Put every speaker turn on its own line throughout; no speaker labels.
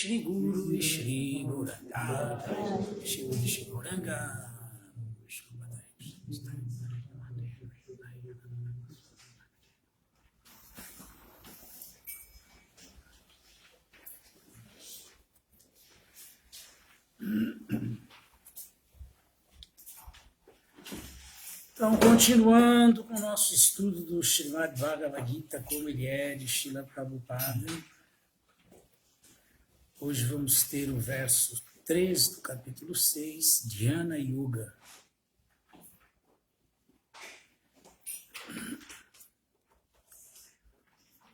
Shri Guru e Shri Guranga, Shri Guranga. Então, continuando com o nosso estudo do Srimad Bhagavad Gita, como ele é, de Srila Prabhupada. Hoje vamos ter o verso 3 do capítulo 6, Dhyana Yoga.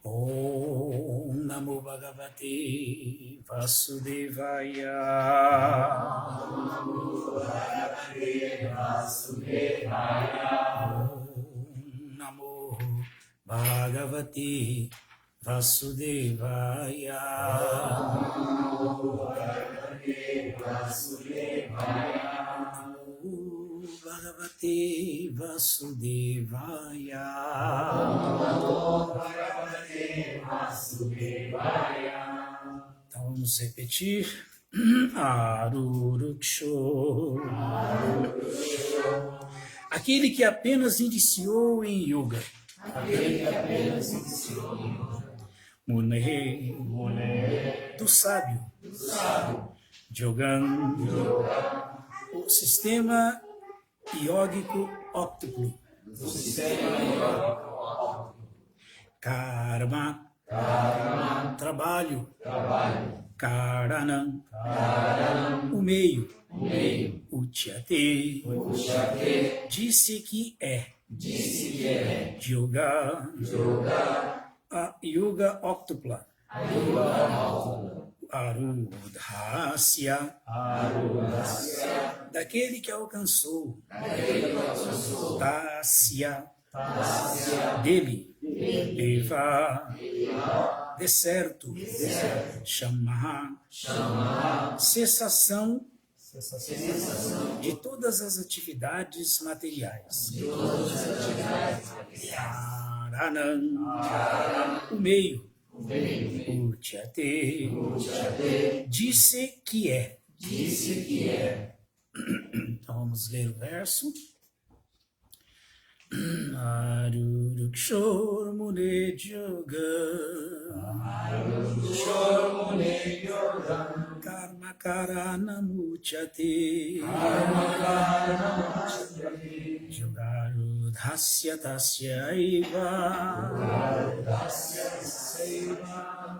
Om Namo Bhagavate Vasudevaya.
Om Namo Bhagavate Vasudevaya.
Om Namo Bhagavate Vasudevaya.
Om Namo Bhagavate Vasudevaya.
Bhagavate Vasudevaya.
Namo Bhagavate Vasudevaya.
Então vamos repetir. Aruruksho. Aquele que apenas iniciou em yoga. Mune. Do sábio. Jogan. O sistema iógico óptuplo. Karma. Trabalho. Karanam. O meio. Uchyate. Disse que é. Yoga. A yoga óptupla. Arudhasya. Daquele que alcançou. Tasya. Dele. Eva. De certo. Shama. Cessação de todas as atividades materiais. Karanam. O meio. Uchyate. Disse que é. Então vamos ler o verso. Arurukshor Mune Yoga. Karma Karanam Uchyate. Yogarudhasya Tasyaiva.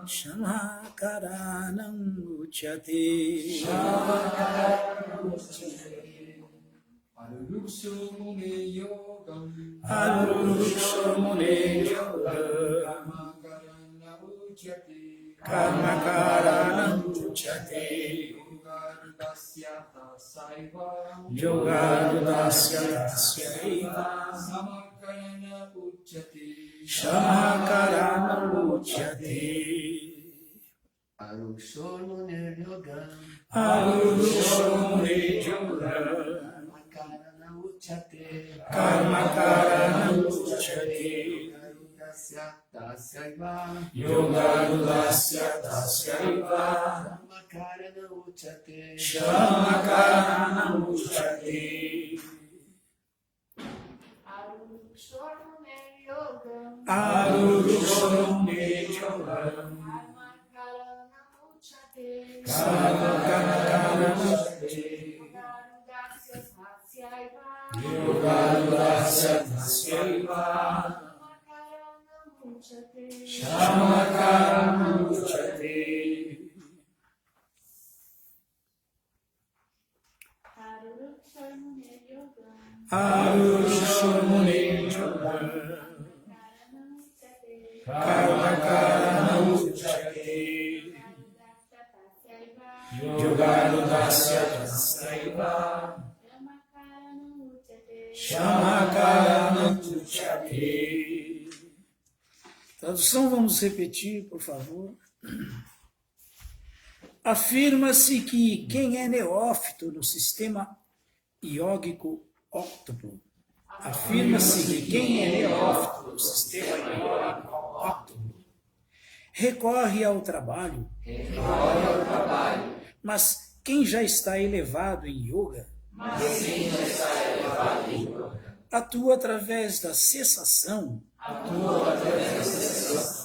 Shama Karanam Uchyate.
Aruruksho Mune Yoga.
Karma Karanam Uchyate. Yogarudhasya Tasyaiva. Shama Karanam Uchyate.
Aruruksho Mune Yoga.
Karma Karanam Uchyate. Yogarudhasya Tasyaiva. Shama Karanam Uchyate.
Arurukshor Mune Yoga.
Karma Karanam Uchyate. Yogarudhasya Tasyaiva. Shama Karanam Uchyate. Arurukshor Mune Yoga. Karma Karanam Uchyate. Yogarudhasya Tasyaiva. Shama Karanam Uchyate. Tradução, vamos repetir, por favor. Afirma-se que quem é neófito no sistema iógico óptuplo. Afirma-se que quem é neófito no sistema iógico óptuplo recorre ao trabalho Mas quem já está elevado em yoga, atua através da cessação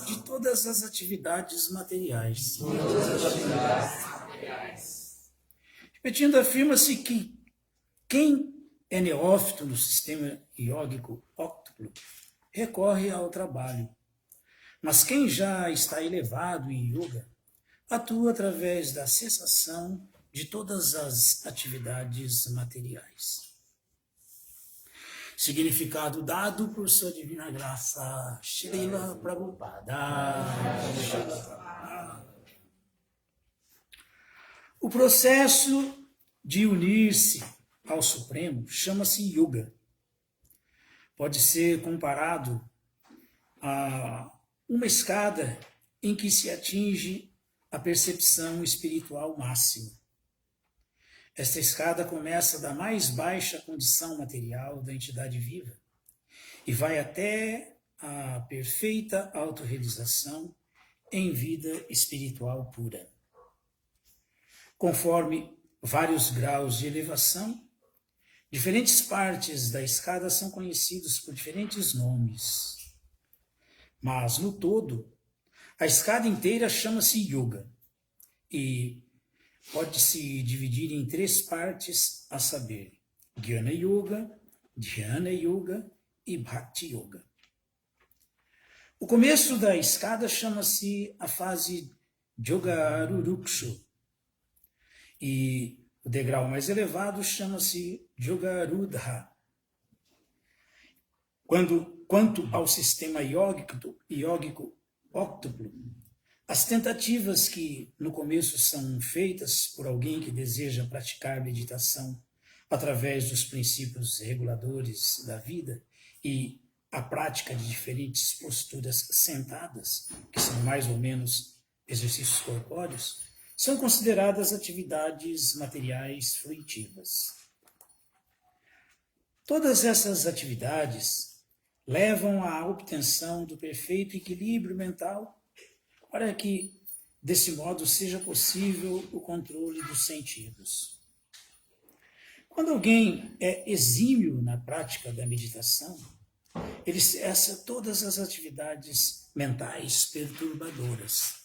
de todas as atividades materiais. Repetindo, afirma-se que quem é neófito no sistema iógico óctuplo recorre ao trabalho. Mas quem já está elevado em yoga atua através da cessação de todas as atividades materiais. Significado dado por sua divina graça, Srila Prabhupada. O processo de unir-se ao Supremo chama-se Yoga. Pode ser comparado a uma escada em que se atinge a percepção espiritual máxima. Esta escada começa da mais baixa condição material da entidade viva e vai até a perfeita autorrealização em vida espiritual pura. Conforme vários graus de elevação, diferentes partes da escada são conhecidas por diferentes nomes. Mas, no todo, a escada inteira chama-se Yoga e pode-se dividir em 3 partes, a saber, Jnana Yoga, Dhyana Yoga e Bhakti Yoga. O começo da escada chama-se a fase Yogarurukshu e o degrau mais elevado chama-se Yogarudha. Quanto ao sistema iógico óctuplo, as tentativas que no começo são feitas por alguém que deseja praticar meditação através dos princípios reguladores da vida e a prática de diferentes posturas sentadas, que são mais ou menos exercícios corpóreos, são consideradas atividades materiais fruitivas. Todas essas atividades levam à obtenção do perfeito equilíbrio mental para que, desse modo, seja possível o controle dos sentidos. Quando alguém é exímio na prática da meditação, ele cessa todas as atividades mentais perturbadoras.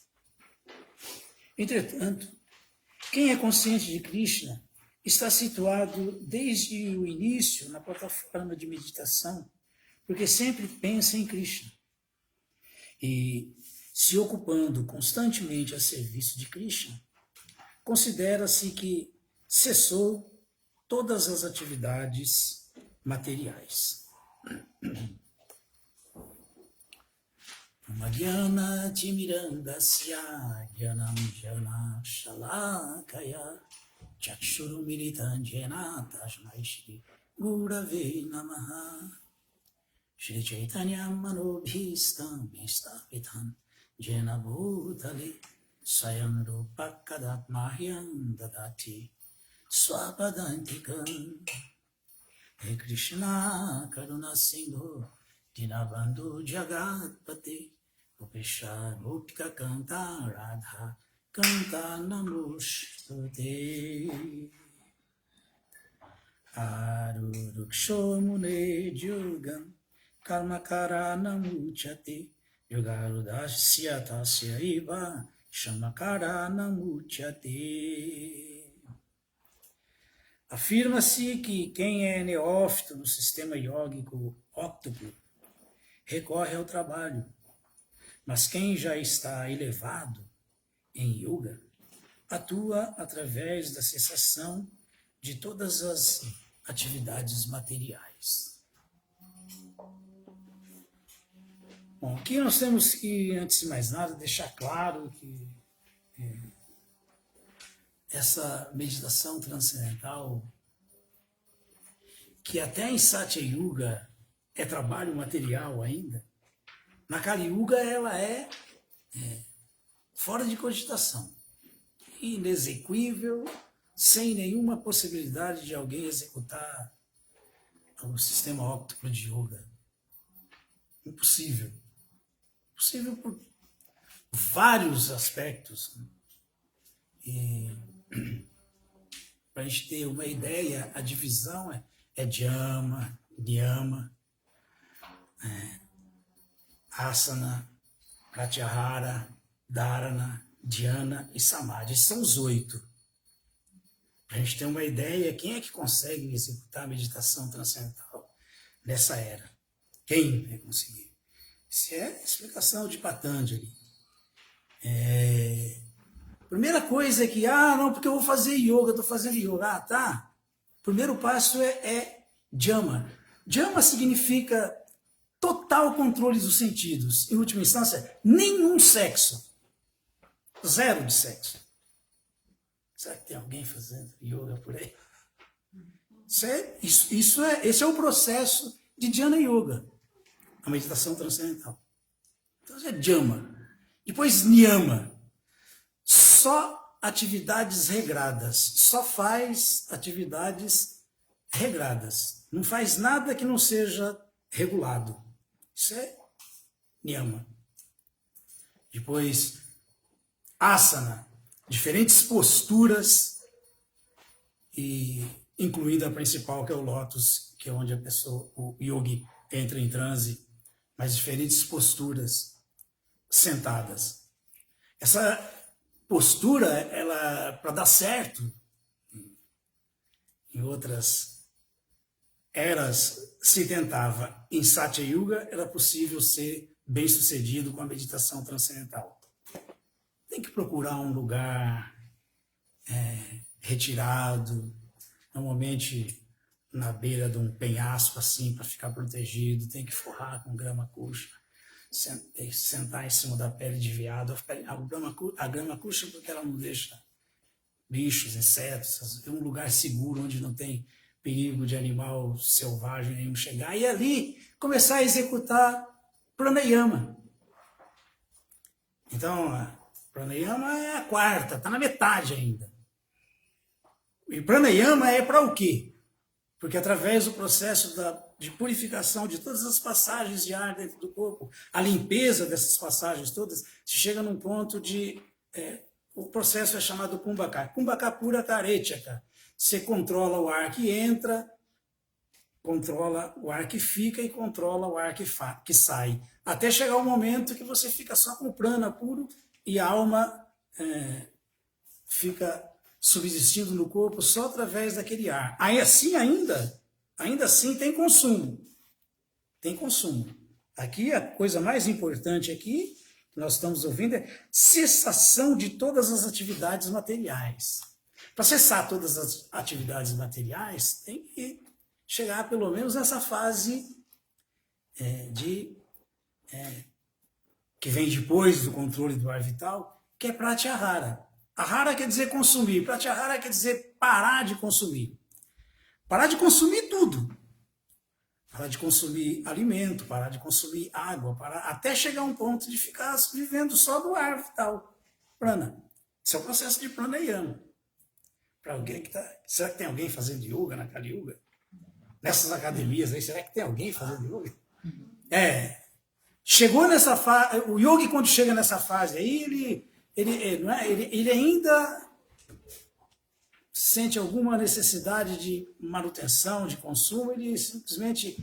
Entretanto, quem é consciente de Krishna está situado desde o início na plataforma de meditação, porque sempre pensa em Krishna. E, se ocupando constantemente a serviço de Krishna, considera-se que cessou todas as atividades materiais. Madhyana Timirandasya Jnanam Jana Shalakaya Chakshuru Militanjena Tasmai Shri Gurave Namaha Shri Chaitanya Manobhistam Vistapitam Jena Bhutale Swayam Rupakadatmahyam Dadati Swapadantikam He Krishna Karuna Sindhu Dinabandhu Jagatpate Upesha Gupka Kanta Radha Kanta Namostute Aruruksho Mune Jugam Karmakara Namuchate Yogarudasya Tasya Iva Shamakara Namuchate. Afirma-se que quem é neófito no sistema iógico óctuplo recorre ao trabalho, mas quem já está elevado em yoga atua através da cessação de todas as atividades materiais. Bom, aqui nós temos que, antes de mais nada, deixar claro que essa meditação transcendental, que até em Satya Yuga é trabalho material ainda, na Kali Yuga ela é fora de cogitação, inexequível, sem nenhuma possibilidade de alguém executar o sistema óctuplo de yoga. Impossível. Impossível por vários aspectos. E para a gente ter uma ideia, a divisão é Dhyama, Niyama, Asana, Pratyahara, Dharana, Dhyana e Samadhi. Esses são os 8. Para a gente ter uma ideia, quem é que consegue executar a meditação transcendental nessa era? Quem vai conseguir? Isso é a explicação de Patanjali. Primeira coisa é que, não, porque eu vou fazer yoga, estou fazendo yoga. Tá. O primeiro passo é Dhyama. Dhyama significa total controle dos sentidos. Em última instância, nenhum sexo. 0 de sexo. Será que tem alguém fazendo yoga por aí? Esse é o processo de Jnana Yoga, a meditação transcendental. Então, é Dhyama. Depois, Niyama. Só atividades regradas. Só faz atividades regradas. Não faz nada que não seja regulado. Isso é Niyama. Depois, Asana. Diferentes posturas, e incluindo a principal, que é o Lótus, que é onde o yogi entra em transe, mas diferentes posturas sentadas. Essa postura, ela, para dar certo, em outras eras se tentava, em Satya Yuga era possível ser bem-sucedido com a meditação transcendental. Tem que procurar um lugar retirado, normalmente na beira de um penhasco assim, para ficar protegido, tem que forrar com grama coxa, sentar em cima da pele de veado. A grama coxa porque ela não deixa bichos, insetos, é um lugar seguro onde não tem perigo de animal selvagem nenhum chegar, e ali começar a executar pranayama. Então, pranayama é a 4ª, está na metade ainda. E pranayama é para o quê? Porque através do processo de purificação de todas as passagens de ar dentro do corpo, a limpeza dessas passagens todas, se chega num ponto de... o processo é chamado Kumbhaka. Kumbhaka pura karechaka. Você controla o ar que entra, controla o ar que fica e controla o ar que sai. Até chegar o momento que você fica só com o prana puro, e a alma fica subsistindo no corpo só através daquele ar. Aí assim ainda assim tem consumo. Tem consumo. Aqui a coisa mais importante aqui, que nós estamos ouvindo, é cessação de todas as atividades materiais. Para cessar todas as atividades materiais, tem que chegar pelo menos nessa fase que vem depois do controle do ar vital, que é pratyahara. Ahara quer dizer consumir, pratyahara quer dizer parar de consumir. Parar de consumir tudo. Parar de consumir alimento, parar de consumir água, até chegar a um ponto de ficar vivendo só do ar vital. Prana. Esse é o processo de pranayama. Para alguém que será que tem alguém fazendo yoga na Kali Yuga? Nessas academias aí, será que tem alguém fazendo yoga? Chegou nessa fase, o yogi quando chega nessa fase aí, ele ainda sente alguma necessidade de manutenção, de consumo, ele simplesmente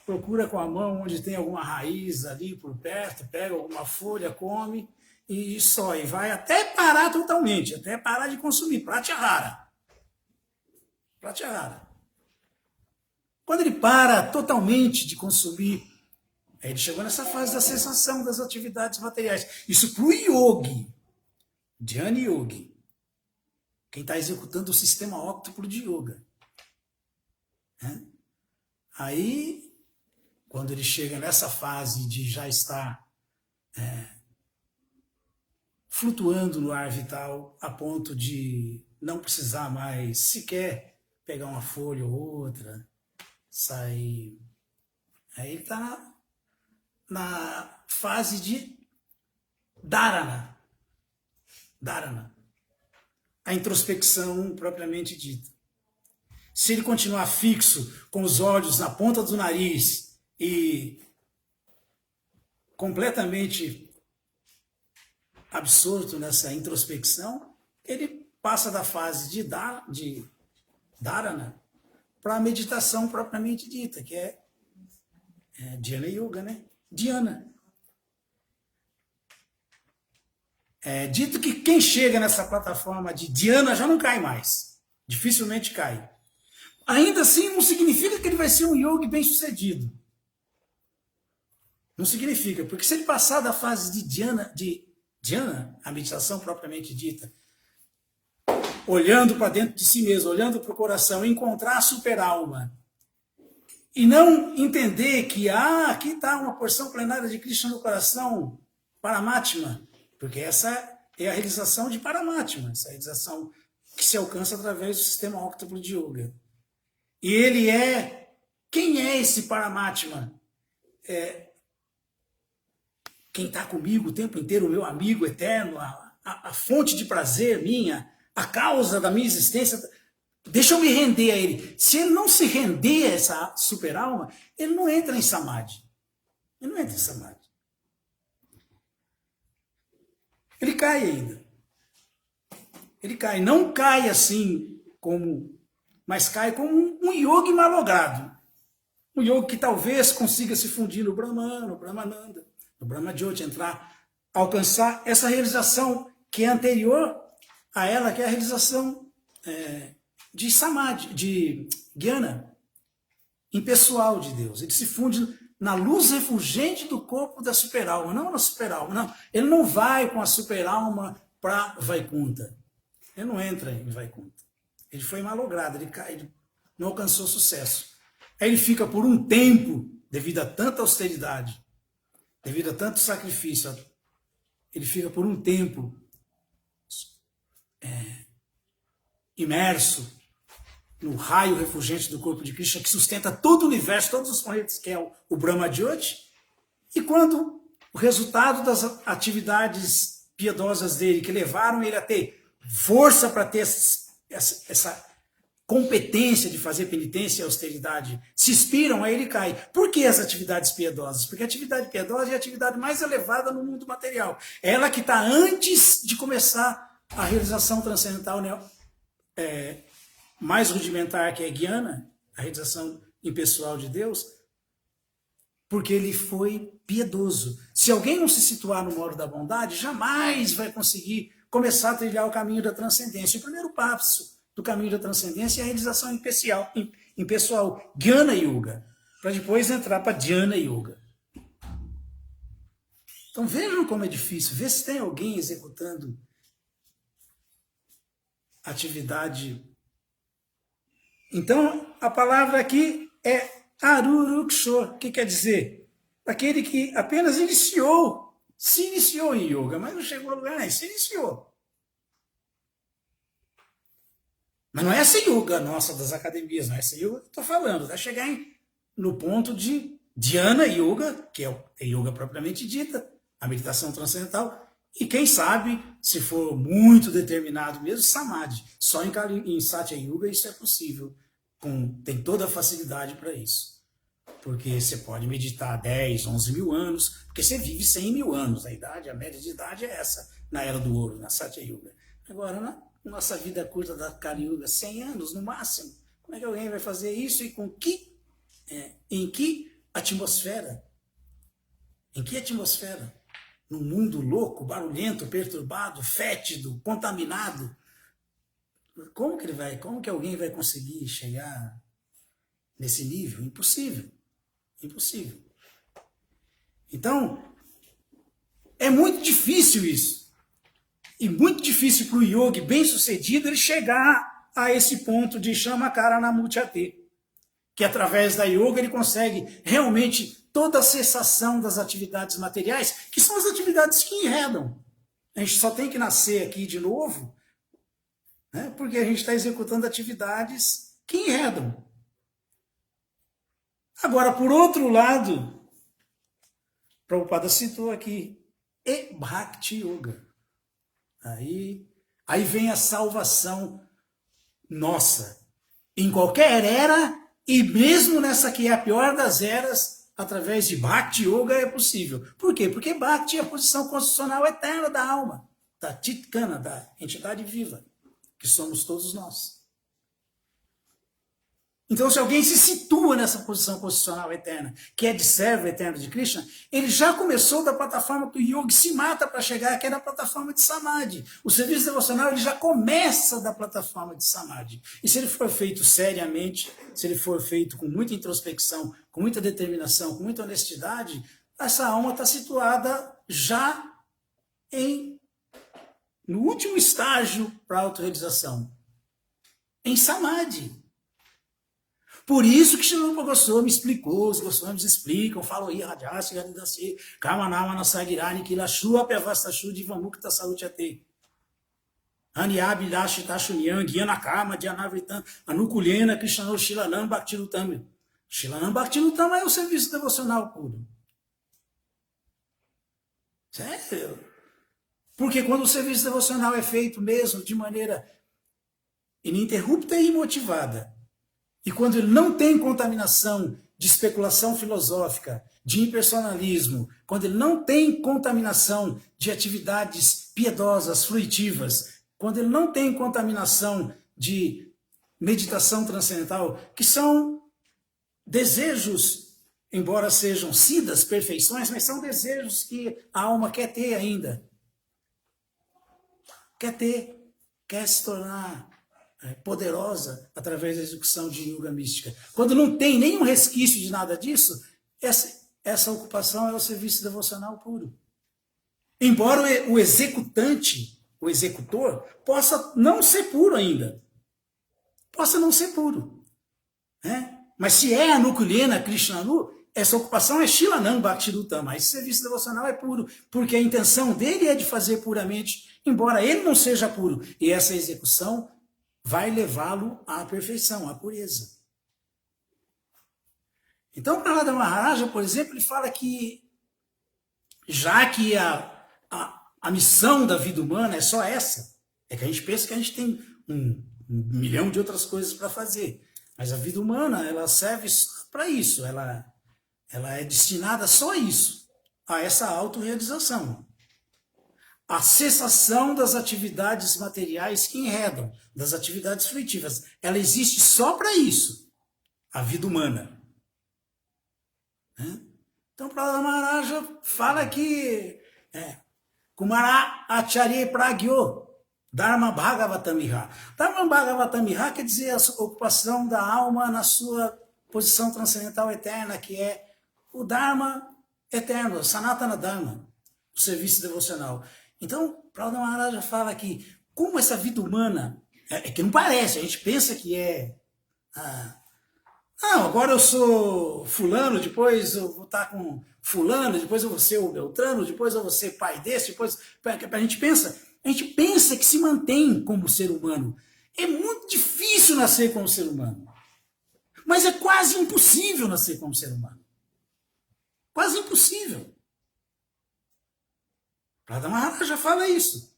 procura com a mão onde tem alguma raiz ali por perto, pega alguma folha, come e só, e vai até parar totalmente, até parar de consumir, pratyahara. Pratyahara. Quando ele para totalmente de consumir, aí ele chegou nessa fase da cessação das atividades materiais. Isso para o yogi, Dhyana Yogi, quem está executando o sistema óctuplo de yoga. Aí, quando ele chega nessa fase de já estar flutuando no ar vital, a ponto de não precisar mais sequer pegar uma folha ou outra, sair. Aí ele está na fase de dharana. Dharana. A introspecção propriamente dita. Se ele continuar fixo, com os olhos na ponta do nariz e completamente absorto nessa introspecção, ele passa da fase de dharana, para a meditação propriamente dita, que é Dhyana Yoga, né? Dhyana. É dito que quem chega nessa plataforma de Dhyana já não cai mais. Dificilmente cai. Ainda assim, não significa que ele vai ser um yogi bem-sucedido. Não significa, porque se ele passar da fase de Dhyana, a meditação propriamente dita, olhando para dentro de si mesmo, olhando para o coração, encontrar a super-alma, e não entender que, aqui está uma porção plenária de Krishna no coração, Paramatma, porque essa é a realização de Paramatma, essa realização que se alcança através do sistema óctuplo de yoga. E ele quem é esse Paramatma? Quem está comigo o tempo inteiro, o meu amigo eterno, a fonte de prazer minha, a causa da minha existência. Deixa eu me render a ele. Se ele não se render a essa super-alma, ele não entra em Samadhi. Ele não entra em Samadhi. Ele cai ainda. Ele cai. Não cai assim mas cai como um yogi malogrado. Um yogi que talvez consiga se fundir no Brahman, no Brahmananda, no Brahmajyoti, alcançar essa realização que é anterior a ela, que é a realização de Samadhi, de Jnana, impessoal de Deus. Ele se funde na luz refulgente do corpo da super-alma, não na super-alma, não. Ele não vai com a super-alma para Vaikunta. Ele não entra em Vaikunta. Ele foi malogrado, ele não alcançou sucesso. Aí ele fica por um tempo, devido a tanta austeridade, devido a tanto sacrifício, ele fica por um tempo imerso no raio refulgente do corpo de Krishna, que sustenta todo o universo, todos os planetas, que é o Brahmajyoti. E quando o resultado das atividades piedosas dele, que levaram ele a ter força para ter essa competência de fazer penitência e austeridade, se inspiram, aí ele cai. Por que as atividades piedosas? Porque a atividade piedosa é a atividade mais elevada no mundo material. É ela que está antes de começar a realização transcendental, né? Mais rudimentar, que é Jnana, a realização impessoal de Deus, porque ele foi piedoso. Se alguém não se situar no modo da bondade, jamais vai conseguir começar a trilhar o caminho da transcendência. O primeiro passo do caminho da transcendência é a realização impessoal, Jnana Yoga, para depois entrar para Dhyana Yoga. Então vejam como é difícil, vê se tem alguém executando atividade. Então a palavra aqui é Aruruksho, que quer dizer aquele que apenas se iniciou em yoga, mas não chegou a lugar nenhum, se iniciou. Mas não é essa yoga nossa das academias, não é essa yoga que eu estou falando. Vai chegar no ponto de Dhyana Yoga, que é yoga propriamente dita, a meditação transcendental, e quem sabe, se for muito determinado mesmo, Samadhi. Só em Satya Yoga isso é possível. Tem toda a facilidade para isso. Porque você pode meditar 10, 11 mil anos, porque você vive 100 mil anos. A média de idade é essa, na Era do Ouro, na Satya Yoga. Agora, na nossa vida curta da Kali Yuga, 100 anos no máximo, como é que alguém vai fazer isso e em que atmosfera? Em que atmosfera? Num mundo louco, barulhento, perturbado, fétido, contaminado. Como que alguém vai conseguir chegar nesse nível? Impossível. Impossível. Então, é muito difícil isso. E muito difícil para o yogi bem-sucedido ele chegar a esse ponto de Shamakaranamutyate, que através da yoga ele consegue realmente toda a cessação das atividades materiais, que são as atividades que enredam. A gente só tem que nascer aqui de novo, né, porque a gente está executando atividades que enredam. Agora, por outro lado, Prabhupada citou aqui, e Bhakti Yoga. Aí vem a salvação nossa. Em qualquer era, e mesmo nessa que é a pior das eras, através de Bhakti Yoga é possível. Por quê? Porque Bhakti é a posição constitucional eterna da alma, da Chitkana, da entidade viva, que somos todos nós. Então, se alguém se situa nessa posição constitucional eterna, que é de servo eterno de Krishna, ele já começou da plataforma que o yogi se mata para chegar, que é da plataforma de Samadhi. O serviço devocional ele já começa da plataforma de Samadhi. E se ele for feito seriamente, se ele for feito com muita introspecção, com muita determinação, com muita honestidade, essa alma está situada já no último estágio para a autorrealização, em Samadhi. Por isso que Srila Rupa Goswami explicou, os Goswamis explicam, falam aí, Rajasi, Radidasi, Kamanama, Nasagirani, Kilashu, Apevastashu, Divamukta, Salutyate. Aniabi, Lashi, Tashunyan, Gyana Karma, Dhyanavritam, Anukulena, Krishnano, Shilanam, Bhaktinutam. Shilanam, Bhaktinutam é o serviço devocional puro. Sério? Porque quando o serviço devocional é feito mesmo de maneira ininterrupta e imotivada, e quando ele não tem contaminação de especulação filosófica, de impersonalismo, quando ele não tem contaminação de atividades piedosas, fruitivas, quando ele não tem contaminação de meditação transcendental, que são desejos, embora sejam siddhas, perfeições, mas são desejos que a alma quer ter ainda. Quer se tornar poderosa através da execução de yoga mística. Quando não tem nenhum resquício de nada disso, essa ocupação é o serviço devocional puro. Embora o executante, o executor, possa não ser puro ainda. Possa não ser puro. Né? Mas se é Anukulena Krishnanu, essa ocupação é Shilanam Bhaktirutam. Esse serviço devocional é puro, porque a intenção dele é de fazer puramente, embora ele não seja puro. E essa execução vai levá-lo à perfeição, à pureza. Então, Prahlada Maharaja, por exemplo, ele fala que, já que a missão da vida humana é só essa, é que a gente pensa que a gente tem um milhão de outras coisas para fazer, mas a vida humana, ela serve para isso, ela é destinada só a isso, a essa autorrealização. A cessação das atividades materiais que enredam, das atividades fruitivas. Ela existe só para isso, a vida humana. Então, Prahlada Maharaja fala que Kumara Acharya Pragyo, Dharma Bhagavatamiha. Dharma Bhagavatamiha quer dizer a ocupação da alma na sua posição transcendental eterna, que é o Dharma eterno, Sanatana Dharma, o serviço devocional. Então, Prahlada Maharaja fala que, como essa vida humana, que não parece, a gente pensa que não, agora eu sou fulano, depois eu vou estar com fulano, depois eu vou ser o Beltrano, depois eu vou ser pai desse, depois... A gente pensa que se mantém como ser humano. É muito difícil nascer como ser humano. Mas é quase impossível nascer como ser humano. Quase impossível. Prahlada Maharaja fala isso.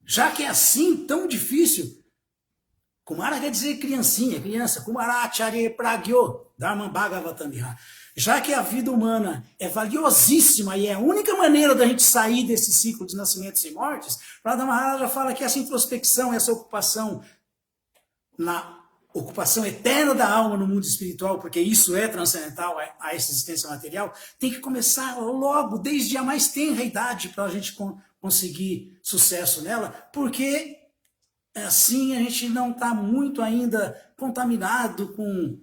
Já que é assim, tão difícil, Kumara quer dizer criança. Kumara Acharya Pragyo, Dharma Bhagavatamiha. Já que a vida humana é valiosíssima e é a única maneira da gente sair desse ciclo de nascimentos e mortes, Prahlada Maharaja fala que essa introspecção, essa ocupação na ocupação eterna da alma no mundo espiritual, porque isso é transcendental a essa existência material, tem que começar logo, desde a mais tenra idade, para a gente conseguir sucesso nela, porque assim a gente não está muito ainda contaminado com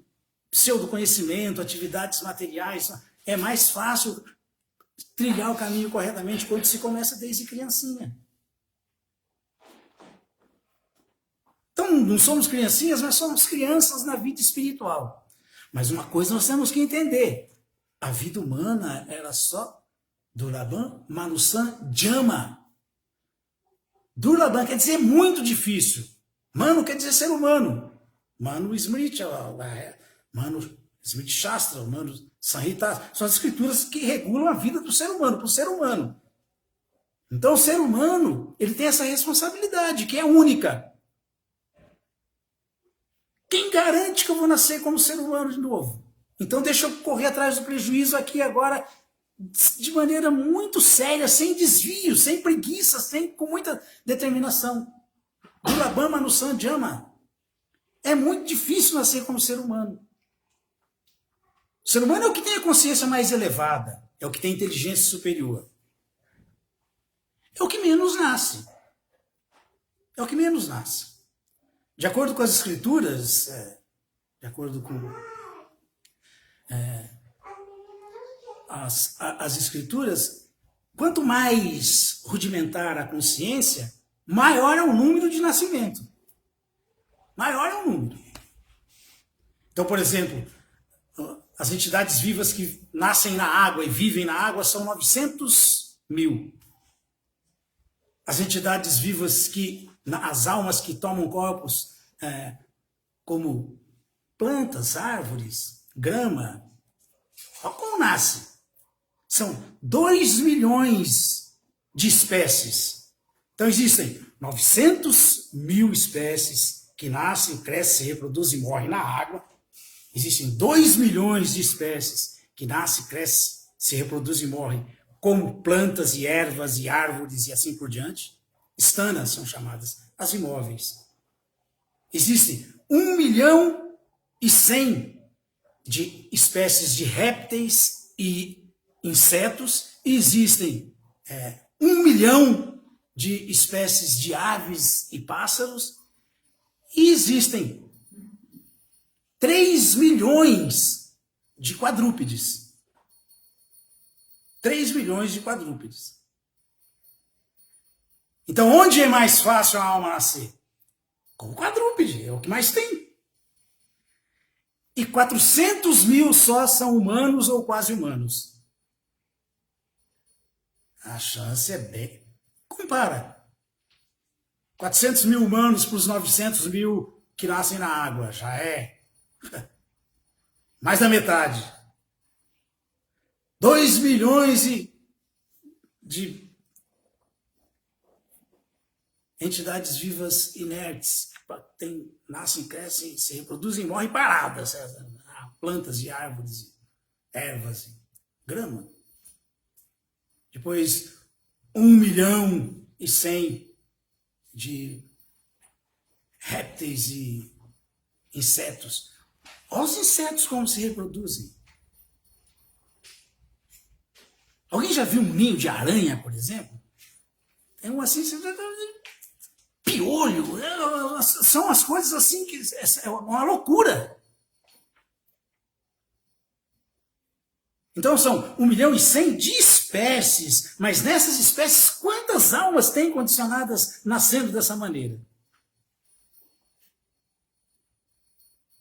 pseudoconhecimento, atividades materiais. É mais fácil trilhar o caminho corretamente quando se começa desde criancinha. Então, não somos criancinhas, mas somos crianças na vida espiritual. Mas uma coisa nós temos que entender. A vida humana era só Durlabham Manusam Jama. Durlabham quer dizer muito difícil. Manu quer dizer ser humano. Manu Smriti, Manu Smriti Shastra, Manu Sanhita, são as escrituras que regulam a vida do ser humano, para o ser humano. Então, o ser humano, ele tem essa responsabilidade, que é única. Quem garante que eu vou nascer como ser humano de novo? Então deixa eu correr atrás do prejuízo aqui agora de maneira muito séria, sem desvio, sem preguiça, com muita determinação. Durlabham Manusam Jama. É muito difícil nascer como ser humano. O ser humano é o que tem a consciência mais elevada, é o que tem inteligência superior. É o que menos nasce. É o que menos nasce. De acordo com as escrituras, de acordo com as escrituras, quanto mais rudimentar a consciência, maior é o número de nascimento. Maior é o número. Então, por exemplo, as entidades vivas que nascem na água e vivem na água são 900 mil. As entidades vivas as almas que tomam corpos como plantas, árvores, grama, olha como nasce. São 2 milhões de espécies. Então existem 900 mil espécies que nascem, crescem, se reproduzem e morrem na água. Existem 2 milhões de espécies que nascem, crescem, se reproduzem e morrem como plantas e ervas e árvores e assim por diante. Estanas são chamadas, as imóveis. Existem 1 milhão e 100 de espécies de répteis e insetos, e existem 1 milhão de espécies de aves e pássaros, e existem 3 milhões de quadrúpedes. 3 milhões de quadrúpedes. Então, onde é mais fácil a alma nascer? Com o quadrúpede, é o que mais tem. E 400 mil só são humanos ou quase humanos. A chance é bem... Compara. 400 mil humanos para os 900 mil que nascem na água. Já é mais da metade. 2 milhões de entidades vivas inertes. Nascem, crescem, se reproduzem e morrem paradas. Plantas e árvores, ervas, grama. Depois, 1 milhão e 100 de répteis e insetos. Olha os insetos como se reproduzem. Alguém já viu um ninho de aranha, por exemplo? É um assim, piolho. São as coisas assim que é uma loucura. Então são 1 milhão e 100 de espécies, mas nessas espécies, quantas almas tem condicionadas nascendo dessa maneira?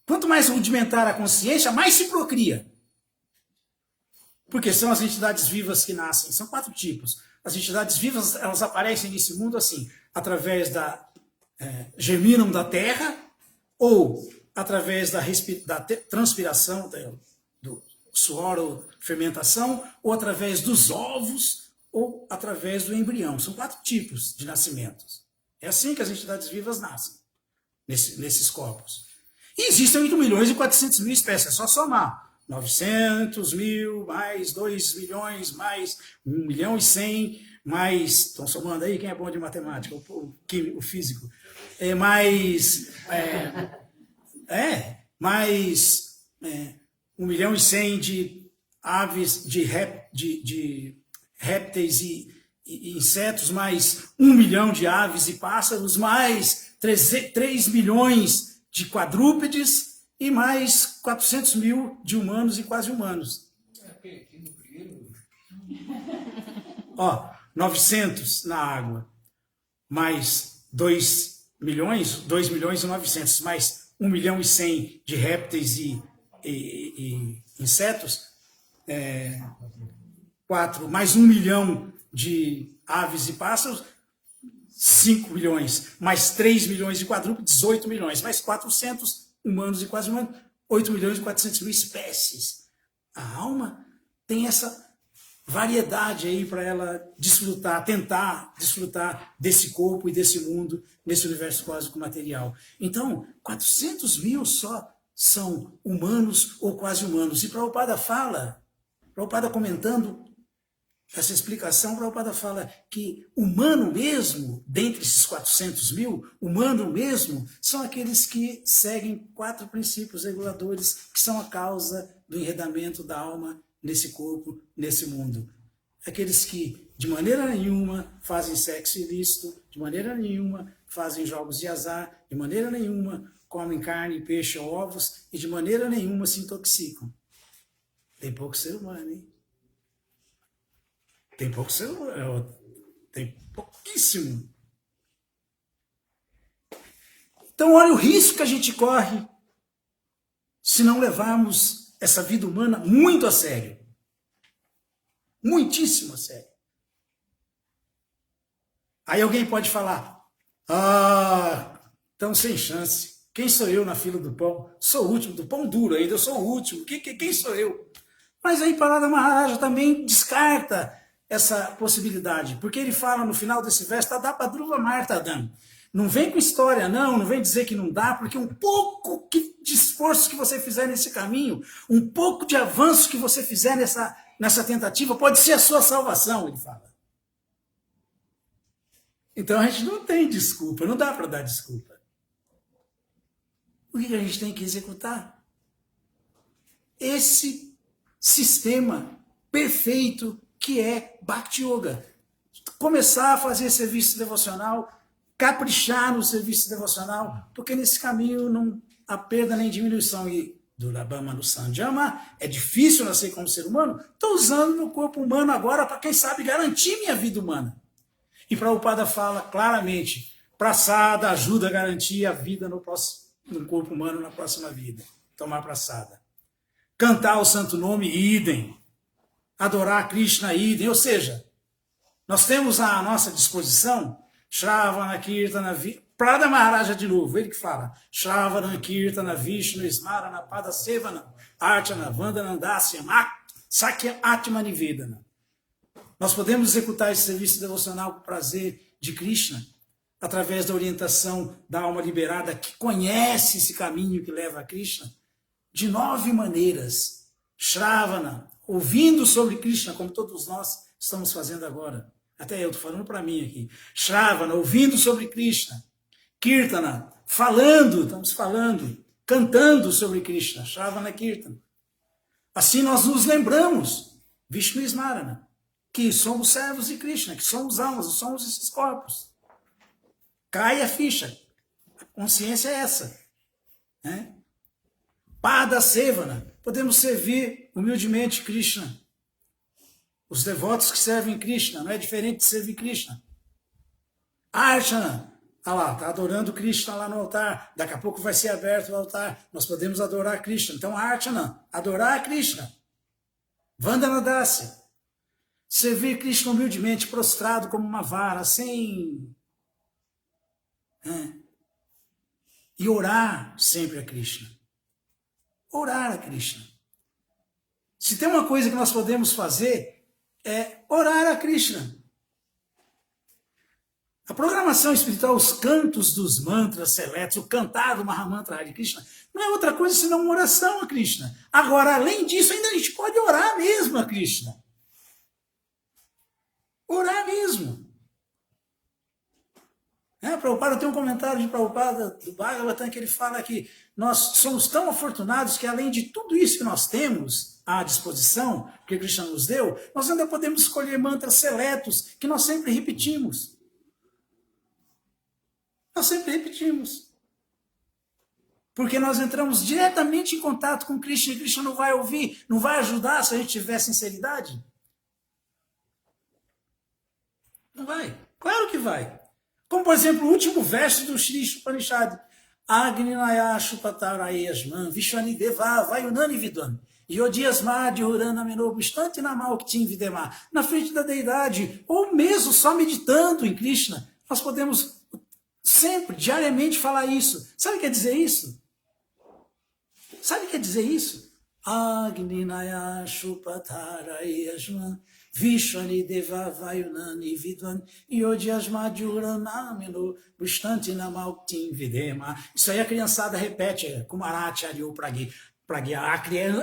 Quanto mais rudimentar a consciência, mais se procria. Porque são as entidades vivas que nascem. São 4 tipos. As entidades vivas, elas aparecem nesse mundo assim, através germinam da terra, ou através da transpiração, do suor ou fermentação, ou através dos ovos, ou através do embrião. São 4 tipos de nascimentos. É assim que as entidades vivas nascem, nesses corpos. E existem 8 milhões e 400 mil espécies, é só somar. 900 mil, mais 2 milhões, mais 1 milhão e 100, mais... Estão somando aí? Quem é bom de matemática? O físico. Mais 1 milhão e 100 de aves, de répteis e insetos, mais 1 milhão de aves e pássaros, mais 3 milhões de quadrúpedes e mais 400 mil de humanos e quase humanos. 900 na água, mais 2 milhões e 900, mais 1 milhão e 100 de répteis e insetos, 4, mais 1 milhão de aves e pássaros, 5 milhões, mais 3 milhões de quadrúpedes, 8 milhões, mais 400 humanos e quase humanos, 8 milhões e 400 mil espécies. A alma tem essa variedade aí para ela desfrutar, tentar desfrutar desse corpo e desse mundo, nesse universo cósmico material. Então, 400 mil só são humanos ou quase humanos. E Prabhupada fala, Prabhupada comentando Essa explicação, Prabhupada fala que humano mesmo, dentre esses 400 mil, humano mesmo, são aqueles que seguem 4 princípios reguladores, que são a causa do enredamento da alma nesse corpo, nesse mundo. Aqueles que, de maneira nenhuma, fazem sexo ilícito, de maneira nenhuma, fazem jogos de azar, de maneira nenhuma, comem carne, peixe ou ovos, e de maneira nenhuma se intoxicam. Tem pouco ser humano, hein? Tem pouco ser humano, tem pouquíssimo. Então, olha o risco que a gente corre se não levarmos essa vida humana muito a sério. Muitíssimo a sério. Aí alguém pode falar, então sem chance. Quem sou eu na fila do pão? Sou o último, do pão duro ainda, eu sou o último. Quem sou eu? Mas aí Parada Maharaja também descarta essa possibilidade, porque ele fala no final desse verso, Tadapadruva Martadam. Não vem com história, não vem dizer que não dá, porque um pouco de esforço que você fizer nesse caminho, um pouco de avanço que você fizer nessa tentativa, pode ser a sua salvação, ele fala. Então a gente não tem desculpa, não dá para dar desculpa. O que a gente tem que executar? Esse sistema perfeito que é Bhakti Yoga. Começar a fazer serviço devocional, caprichar no serviço devocional, porque nesse caminho não há perda nem diminuição. E Durabhama no Sanjama, é difícil nascer como ser humano, estou usando meu corpo humano agora para, quem sabe, garantir minha vida humana. E Prabhupada fala claramente, prasada ajuda a garantir a vida no corpo humano na próxima vida. Tomar prasada. Cantar o santo nome, idem. Adorar Krishna, idem. Ou seja, nós temos à nossa disposição Shravana, Kirtana, Prada Maharaja de novo, ele que fala Shravana, Kirtana, Vishnu, Smarana, Pada Sevana, Archana, Vandana, Dasyam, Sakya Atma Nivedana. Nós podemos executar esse serviço devocional com prazer de Krishna através da orientação da alma liberada que conhece esse caminho que leva a Krishna de 9 maneiras. Shravana, ouvindo sobre Krishna, como todos nós estamos fazendo agora. Até eu estou falando para mim aqui. Shravana, ouvindo sobre Krishna. Kirtana, falando, estamos falando, cantando sobre Krishna. Shravana Kirtana. Assim nós nos lembramos, Vishnu Smarana, que somos servos de Krishna, que somos almas, somos esses corpos. Cai a ficha. A consciência é essa. Né? Pada Sevana. Podemos servir humildemente Krishna. Os devotos que servem Krishna, não é diferente de servir Krishna. Archana, lá, está adorando Krishna lá no altar, daqui a pouco vai ser aberto o altar, nós podemos adorar Krishna. Então, Archana, adorar Krishna. Vandana Dasya, servir Krishna humildemente, prostrado como uma vara, sem... E orar sempre a Krishna. Orar a Krishna. Se tem uma coisa que nós podemos fazer, é orar a Krishna. A programação espiritual, os cantos dos mantras seletos, o cantar do Mahamantra Hare Krishna, não é outra coisa senão uma oração a Krishna. Agora, além disso, ainda a gente pode orar mesmo a Krishna. Orar mesmo. Prabhupada tem um comentário de Prabhupada do Bhagavatam que ele fala que nós somos tão afortunados que, além de tudo isso que nós temos à disposição, que Krishna nos deu, nós ainda podemos escolher mantras seletos que nós sempre repetimos. Nós sempre repetimos. Porque nós entramos diretamente em contato com Krishna e Krishna não vai ouvir, não vai ajudar se a gente tiver sinceridade. Não vai. Claro que vai. Como, por exemplo, o último verso do Shri Upanishad. Agninaya Shupatarayasman Vishwanideva Vayunani Vidwan Yodiasma Dihurana Menobustante Namalktim Videma. Na frente da deidade, ou mesmo só meditando em Krishna, nós podemos sempre, diariamente falar isso. Sabe o que quer dizer isso? Sabe o que quer dizer isso? Agninaya Shupatarayasman Vishwanideva Vayunani Vidwan Yodiasma Dhyuranamino Bustante Namalktim Videma. Isso aí a criançada repete, Kumarati Aryo Pragi. para guiar.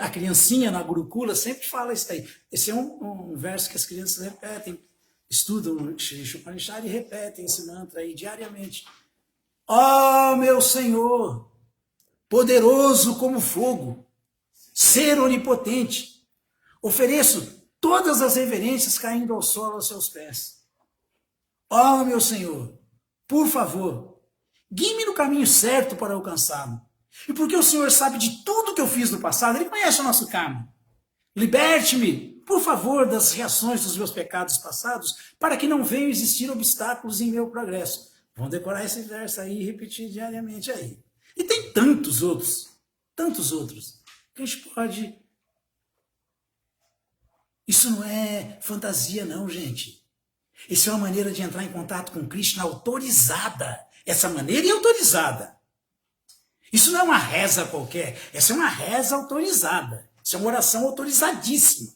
A criancinha na Gurukula sempre fala isso aí. Esse é um verso que as crianças repetem, estudam o Shri Upanishad e repetem esse mantra aí diariamente. Ó meu Senhor, poderoso como fogo, ser onipotente, ofereço todas as reverências caindo ao solo aos seus pés. Ó meu Senhor, por favor, guie-me no caminho certo para alcançá-lo. E porque o Senhor sabe de tudo que eu fiz no passado, Ele conhece o nosso karma. Liberte-me, por favor, das reações dos meus pecados passados, para que não venham existir obstáculos em meu progresso. Vamos decorar esse verso aí e repetir diariamente aí. E tem tantos outros, que a gente pode... Isso não é fantasia não, gente. Isso é uma maneira de entrar em contato com Krishna autorizada. Essa maneira é autorizada. Isso não é uma reza qualquer, essa é uma reza autorizada. Isso é uma oração autorizadíssima.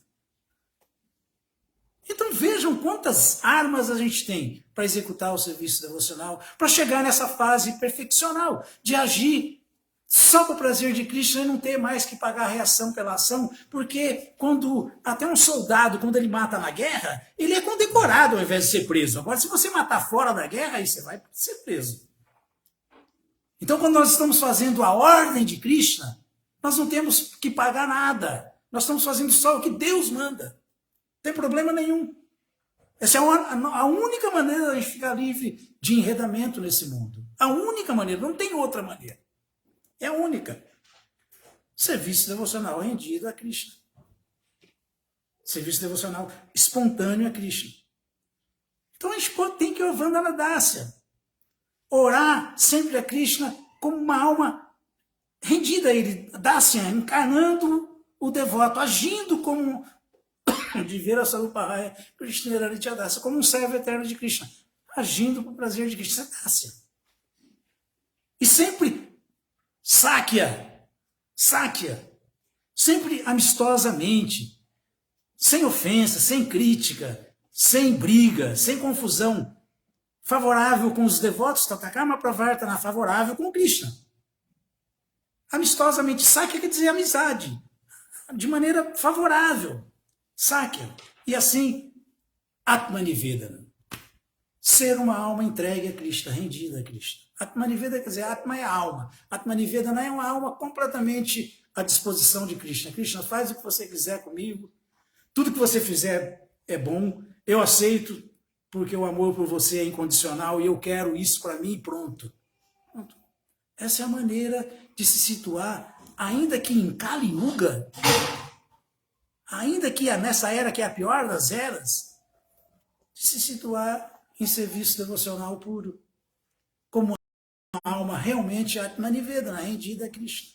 Então vejam quantas armas a gente tem para executar o serviço devocional, para chegar nessa fase perfeccional, de agir só para o prazer de Krishna e não ter mais que pagar a reação pela ação, porque quando até um soldado, quando ele mata na guerra, ele é condecorado ao invés de ser preso. Agora, se você matar fora da guerra, aí você vai ser preso. Então, quando nós estamos fazendo a ordem de Krishna, nós não temos que pagar nada. Nós estamos fazendo só o que Deus manda. Não tem problema nenhum. Essa é a única maneira de a gente ficar livre de enredamento nesse mundo. A única maneira, não tem outra maneira. É a única. Serviço devocional rendido a Krishna. Serviço devocional espontâneo a Krishna. Então a gente tem que ir Vandana Dasya. Orar sempre a Krishna como uma alma rendida a Ele. Dasya, encarnando o devoto, agindo como de Vira Sarupahaya Krishna Nitya, como um servo eterno de Krishna, agindo para o prazer de Krishna. Dasya. E sempre Sakya, sempre amistosamente, sem ofensa, sem crítica, sem briga, sem confusão, favorável com os devotos, Tatakarma Pravartana, favorável com Krishna. Amistosamente, Sakya quer dizer amizade, de maneira favorável, Sakya. E assim, Atmanivedana, ser uma alma entregue a Krishna, rendida a Krishna. Atmanivedana quer dizer, Atma é a alma. Atmanivedana é uma alma completamente à disposição de Krishna. Krishna, faz o que você quiser comigo, tudo que você fizer é bom, eu aceito, porque o amor por você é incondicional e eu quero isso para mim e pronto. Essa é a maneira de se situar, ainda que em Kali Yuga, ainda que nessa era que é a pior das eras, de se situar em serviço devocional puro, como uma alma realmente Atmanivedana, rendida a Krishna.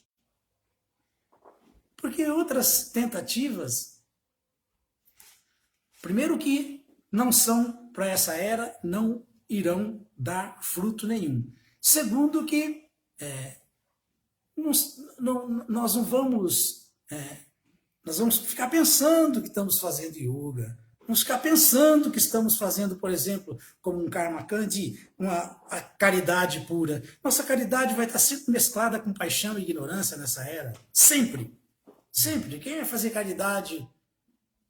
Porque outras tentativas, primeiro que não são para essa era, não irão dar fruto nenhum. Segundo que nós não vamos, nós vamos ficar pensando que estamos fazendo yoga, vamos ficar pensando que estamos fazendo, por exemplo, como um karma kandi, a caridade pura. Nossa caridade vai estar sempre mesclada com paixão e ignorância nessa era, sempre, sempre. Quem vai fazer caridade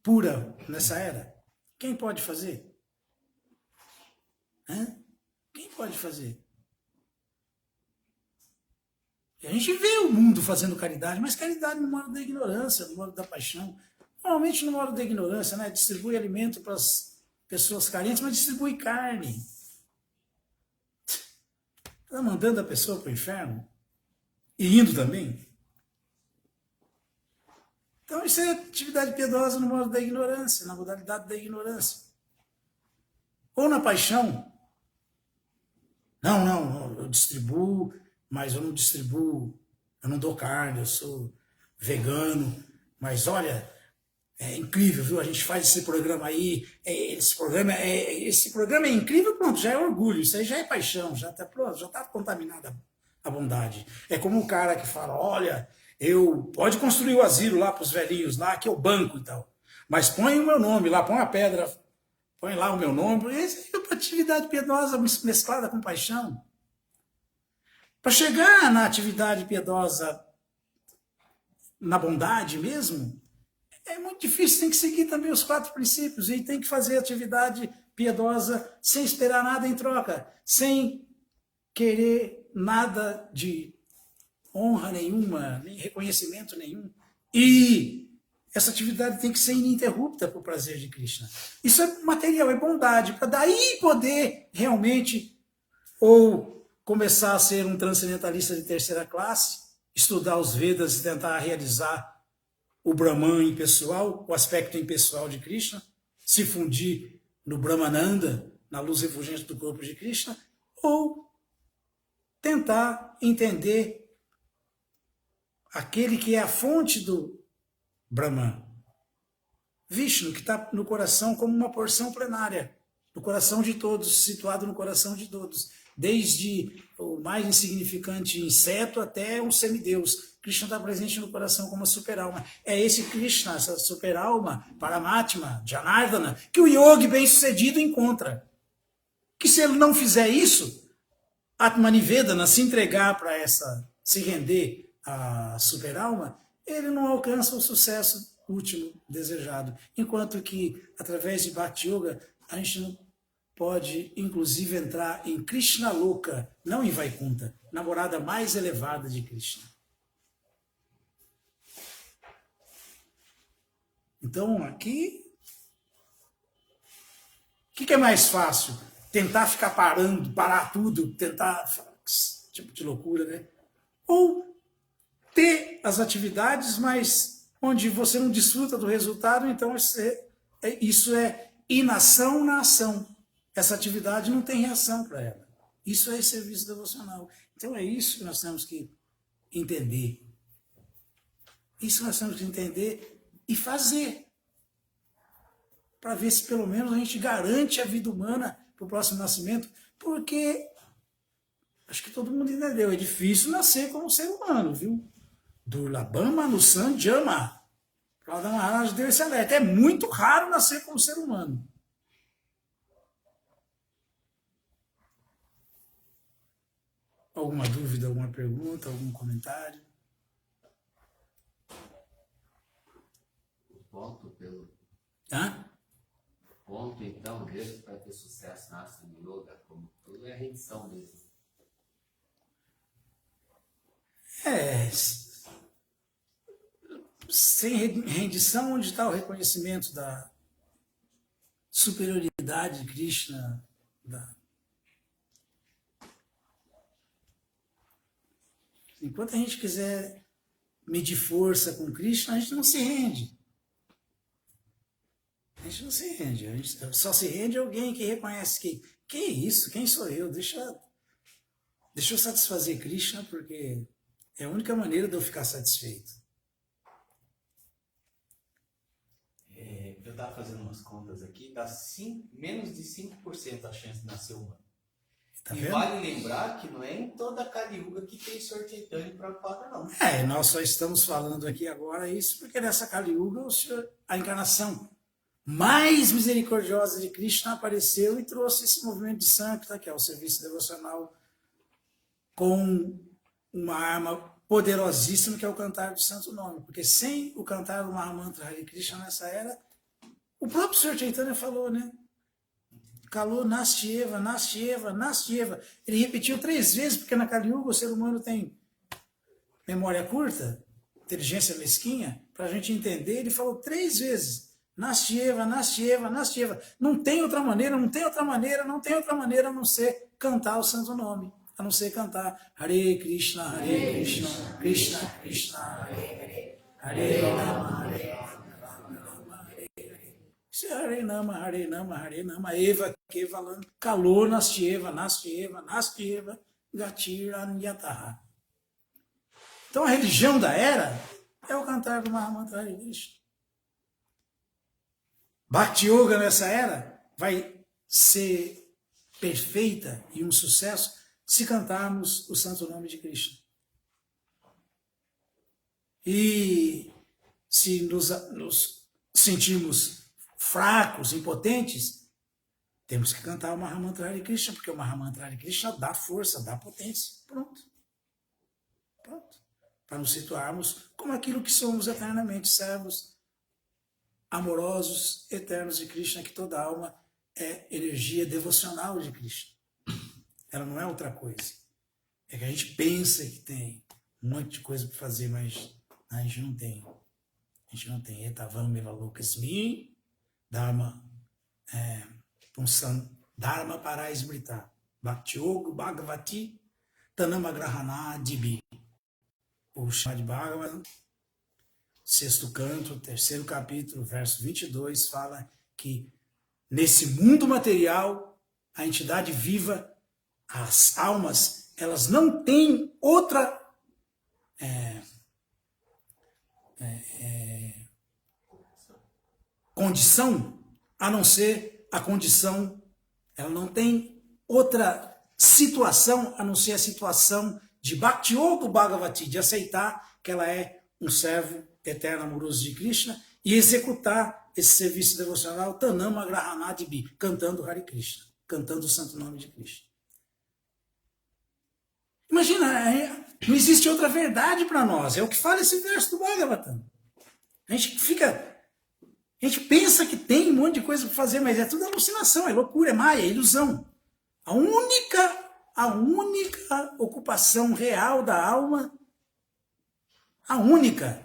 pura nessa era? Quem pode fazer? Quem pode fazer? A gente vê o mundo fazendo caridade, mas caridade no modo da ignorância, no modo da paixão. Normalmente no modo da ignorância, né? Distribui alimento para as pessoas carentes, mas distribui carne. Está mandando a pessoa para o inferno? E indo também? Então isso é atividade piedosa no modo da ignorância, na modalidade da ignorância. Ou na paixão. Não, eu distribuo, mas eu não distribuo, eu não dou carne, eu sou vegano, mas olha, é incrível, viu? A gente faz esse programa aí, esse programa é incrível, pronto, já é orgulho, isso aí já é paixão, já está pronto, já está contaminada a bondade. É como o cara que fala, olha, pode construir o asilo lá para os velhinhos lá, que é o banco e tal, mas põe o meu nome lá, põe a pedra, põe lá o meu nome, isso é uma atividade piedosa mesclada com paixão. Para chegar na atividade piedosa na bondade mesmo, é muito difícil, tem que seguir também os 4 princípios e tem que fazer atividade piedosa sem esperar nada em troca, sem querer nada de honra nenhuma, nem reconhecimento nenhum. E essa atividade tem que ser ininterrupta para o prazer de Krishna. Isso é material, é bondade, para daí poder realmente ou começar a ser um transcendentalista de terceira classe, estudar os Vedas e tentar realizar o Brahman impessoal, o aspecto impessoal de Krishna, se fundir no Brahmananda, na luz refulgente do corpo de Krishna, ou tentar entender aquele que é a fonte do Brahman, Vishnu, que está no coração como uma porção plenária, no coração de todos, situado no coração de todos, desde o mais insignificante inseto até um semideus. Krishna está presente no coração como uma super-alma. É esse Krishna, essa super-alma, Paramatma, Janardana, que o yogi bem-sucedido encontra. Que se ele não fizer isso, Atmanivedana, se entregar para essa, se render à super-alma, ele não alcança o sucesso último desejado. Enquanto que, através de Bhakti Yoga, a gente não pode, inclusive, entrar em Krishna Loka, não em Vaikunta, na morada mais elevada de Krishna. Então, aqui, o que é mais fácil? Tentar ficar parar tudo, tentar, tipo de loucura, né? Ou ter as atividades, mas onde você não desfruta do resultado, então isso é inação na ação. Essa atividade não tem reação para ela. Isso é serviço devocional. Então é isso que nós temos que entender. Isso nós temos que entender e fazer. Para ver se pelo menos a gente garante a vida humana para o próximo nascimento, porque acho que todo mundo entendeu, é difícil nascer como ser humano, viu? Durlabham Manusam Jama. Prahlada Maharaj deu esse alerta. É muito raro nascer como ser humano. Alguma dúvida, alguma pergunta, algum comentário?
O ponto,
Hã?
ponto, então, mesmo para ter sucesso na Asana Yoga, como tudo, é a rendição mesmo.
Sem rendição, onde está o reconhecimento da superioridade de Krishna, Enquanto a gente quiser medir força com Krishna, a gente não se rende. A gente não se rende. A gente só se rende alguém que reconhece que é isso? Quem sou eu? Deixa eu satisfazer Krishna, porque é a única maneira de eu ficar satisfeito.
Eu estava fazendo umas contas aqui, dá menos de 5% a chance de nascer humano.
Tá
E
vendo?
vale lembrar que não é em toda a Kali Yuga que tem Sr. Chaitanya Prabhupada, não.
Nós só estamos falando aqui agora isso porque nessa Kali Yuga a encarnação mais misericordiosa de Krishna apareceu e trouxe esse movimento de Sankta, que é o serviço devocional, com uma arma poderosíssima que é o cantar do Santo Nome. Porque sem o cantar do Mahamantra Hare Krishna nessa era, o próprio Sr. Chaitanya falou, né? Calou Nastyeva, Nastyeva, Nastyeva. Ele repetiu 3 vezes, porque na Kali Yuga o ser humano tem memória curta, inteligência mesquinha. Para a gente entender, ele falou 3 vezes. Nastyeva, Nastyeva, Nastyeva. Não tem outra maneira, não tem outra maneira, não tem outra maneira a não ser cantar o Santo Nome. A não ser cantar Hare Krishna, Hare Krishna, Krishna Krishna, Hare Hare, Hare Rama, Hare Hare Nama, Hare Nama, Hare Nama, Eva, Kevalan, Kalor, Nastyeva, Nastyeva, Nastyeva, Gatiranyataha. Então a religião da era é o cantar do Mahamantra Hare Krishna. Bhakti Yoga nessa era vai ser perfeita e um sucesso se cantarmos o santo nome de Krishna. E se nos sentirmos fracos, impotentes, temos que cantar o Mahamantra Hare Krishna, porque o Mahamantra Hare Krishna dá força, dá potência. Pronto. para nos situarmos como aquilo que somos eternamente, servos amorosos, eternos de Krishna, que toda alma é energia devocional de Krishna. Ela não é outra coisa. É que a gente pensa que tem um monte de coisa para fazer, mas a gente não tem. A gente não tem. Etavam Mevalokasmi, Dharma, Punsan, Dharma Paraismrita, Bhakti Yoga, Bhagavati, Tanamagrahana Dibi. O Srimad Bhagavatam, 6º canto, 3º capítulo, verso 22, fala que nesse mundo material, a entidade viva, as almas, elas não têm outra condição a não ser a condição, ela não tem outra situação a não ser a situação de Bhakti Yoga Bhagavati, de aceitar que ela é um servo eterno amoroso de Krishna e executar esse serviço devocional Tanama Grahanadibi, cantando Hare Krishna, cantando o santo nome de Krishna. Imagina, não existe outra verdade para nós, é o que fala esse verso do Bhagavatam. A gente pensa que tem um monte de coisa para fazer, mas é tudo alucinação, é loucura, é maia, é ilusão. A única ocupação real da alma, a única.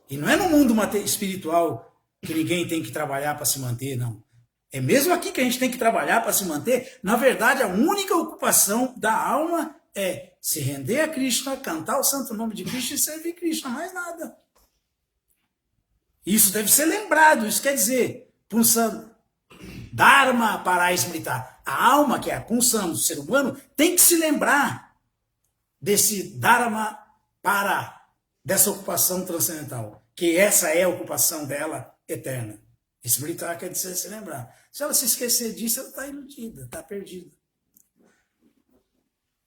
E não é no mundo espiritual que ninguém tem que trabalhar para se manter, não. É mesmo aqui que a gente tem que trabalhar para se manter. Na verdade, a única ocupação da alma é se render a Krishna, cantar o santo nome de Krishna e servir Krishna, mais nada. Isso deve ser lembrado, isso quer dizer, Punsan Dharma Paraismrita. A alma, que é a Punsan do ser humano, tem que se lembrar desse Dharma dessa ocupação transcendental, que essa é a ocupação dela eterna. Smrita quer dizer se lembrar. Se ela se esquecer disso, ela está iludida, está perdida.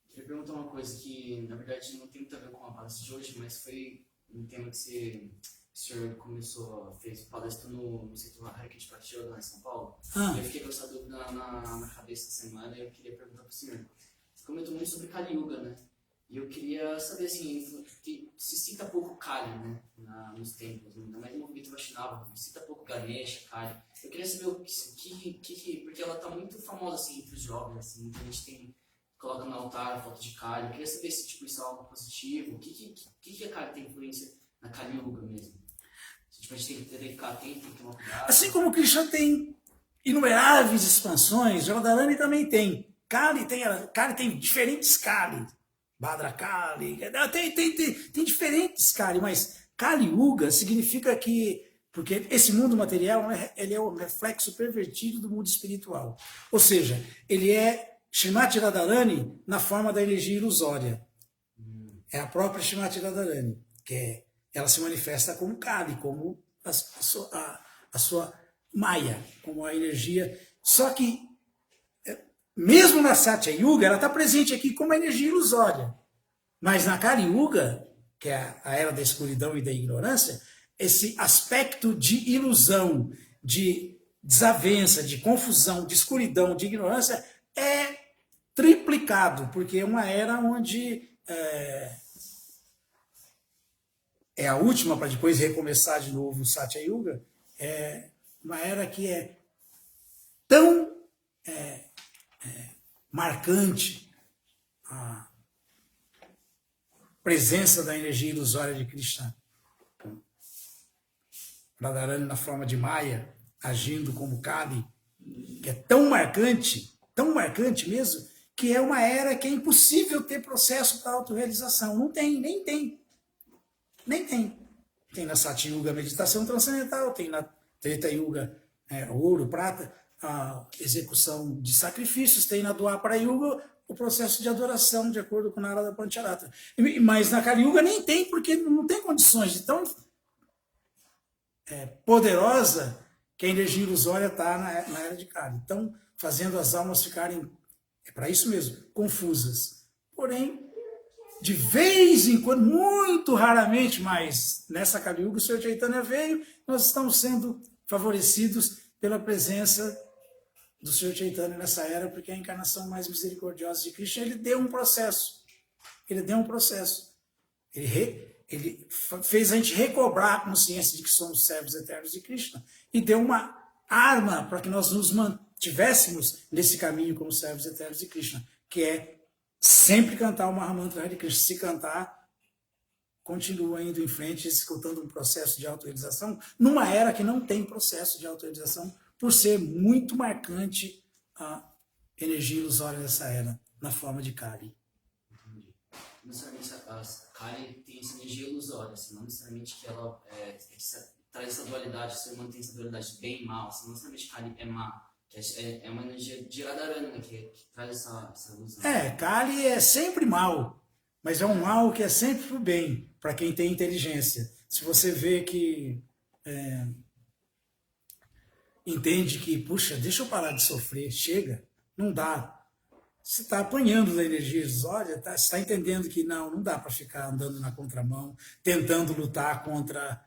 Queria perguntar uma coisa que, na verdade, não tem muito a ver com a palestra de hoje, mas foi um tema que o senhor fez palestra no Centro Hariket Bhakti Yoga lá em São Paulo. E eu fiquei com essa dúvida na cabeça essa semana e eu queria perguntar para o senhor. Você comentou muito sobre Kali Yuga, né? E eu queria saber, assim, que se cita pouco Kali, né, nos templos, ainda mais no movimento Vaishnava, cita pouco Ganesha, Kali. Eu queria saber porque ela está muito famosa, assim, entre os jovens, assim, muita gente coloca no altar a foto de Kali. Eu queria saber se, tipo, isso é algo positivo, o que a Kali tem influência na Kali Yuga mesmo? Tipo, a gente tem que ficar atento, tem que tomar cuidado.
Assim como o Krishna tem inumeráveis expansões, Radharani também tem. Kali tem diferentes Kali. Bhadra Kali, tem diferentes Kali, mas Kali Yuga significa que, porque esse mundo material ele é o reflexo pervertido do mundo espiritual. Ou seja, ele é Srimati Radharani na forma da energia ilusória. É a própria Srimati Radharani, que ela se manifesta como Kali, como a sua Maya, como a energia. Só que mesmo na Satya Yuga, ela está presente aqui como energia ilusória. Mas na Kali Yuga, que é a era da escuridão e da ignorância, esse aspecto de ilusão, de desavença, de confusão, de escuridão, de ignorância, é triplicado, porque é uma era onde é a última, para depois recomeçar de novo o Satya Yuga, é uma era que é tão marcante a presença da energia ilusória de Krishna, Radharani na forma de Maya, agindo como Kali, que é tão marcante mesmo, que é uma era que é impossível ter processo para autorrealização. Não tem, nem tem. Tem na Satya Yuga a meditação transcendental, tem na Treta Yuga ouro, prata, a execução de sacrifícios, tem na Dwapara Yuga o processo de adoração, de acordo com Narada Pancharatra. Mas na Kali Yuga nem tem, porque não tem condições de tão poderosa que a energia ilusória está na era de Kali. Então, fazendo as almas ficarem, para isso mesmo, confusas. Porém, de vez em quando, muito raramente, mas nessa Kali Yuga o Senhor Chaitanya veio, nós estamos sendo favorecidos pela presença do Senhor Chaitanya nessa era, porque é a encarnação mais misericordiosa de Krishna, ele deu um processo. Ele fez a gente recobrar a consciência de que somos servos eternos de Krishna e deu uma arma para que nós nos mantivéssemos nesse caminho como servos eternos de Krishna, que é sempre cantar o Mahamantra Hare Krishna. Se cantar, continua indo em frente, escutando um processo de autorrealização, numa era que não tem processo de autorrealização, por ser muito marcante a energia ilusória dessa era, na forma de Kali.
Não necessariamente a Kali tem essa energia ilusória, assim, não necessariamente que ela traz essa dualidade, você mantém essa dualidade bem e mal, assim, não necessariamente Kali é má, que é uma energia de Radharani, né, que traz essa ilusão.
Kali é sempre mal, mas é um mal que é sempre pro bem, para quem tem inteligência. Se você vê que entende que, puxa, deixa eu parar de sofrer, chega, não dá. Você está apanhando da energia ilusória, você está entendendo que não dá para ficar andando na contramão, tentando lutar contra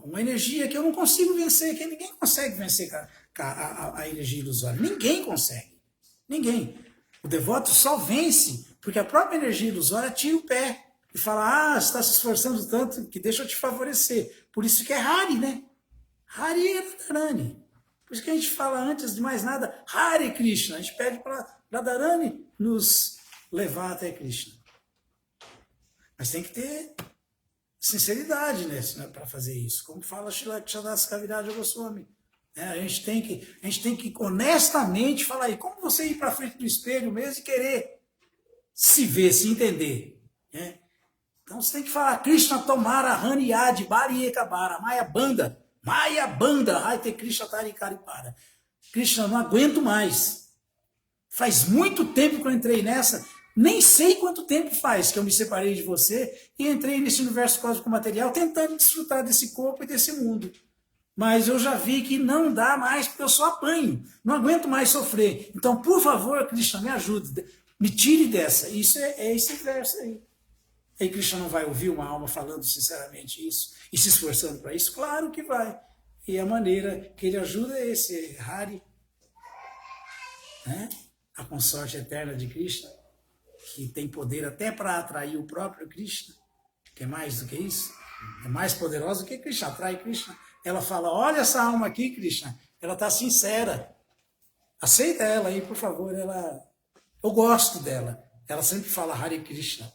uma energia que eu não consigo vencer, que ninguém consegue vencer a energia ilusória. Ninguém consegue. Ninguém. O devoto só vence porque a própria energia ilusória tira o pé e fala, você está se esforçando tanto que deixa eu te favorecer. Por isso que é Hari, né? Hari é Radharani. Por isso que a gente fala, antes de mais nada, Hare Krishna. A gente pede para Radharani nos levar até Krishna. Mas tem que ter sinceridade, né, para fazer isso. Como fala Srila Kshadas Kaviraj Goswami. A gente tem que honestamente falar aí, como você ir para frente do espelho mesmo e querer se ver, se entender. Né? Então você tem que falar, Krishna Tomara Haniyad Bari Ekabara, Maya Banda, Haite Krishna Tarikaripara. Krishna, não aguento mais. Faz muito tempo que eu entrei nessa, nem sei quanto tempo faz que eu me separei de você e entrei nesse universo cósmico material tentando desfrutar desse corpo e desse mundo. Mas eu já vi que não dá mais, porque eu só apanho. Não aguento mais sofrer. Então, por favor, Krishna, me ajude. Me tire dessa. Isso é esse verso aí. Aí Krishna não vai ouvir uma alma falando sinceramente isso e se esforçando para isso? Claro que vai. E a maneira que ele ajuda é esse Hari, né? A consorte eterna de Krishna, que tem poder até para atrair o próprio Krishna, que é mais do que isso, é mais poderosa do que Krishna, atrai Krishna. Ela fala, olha essa alma aqui, Krishna, ela está sincera, aceita ela aí, por favor, eu gosto dela. Ela sempre fala Hare Krishna.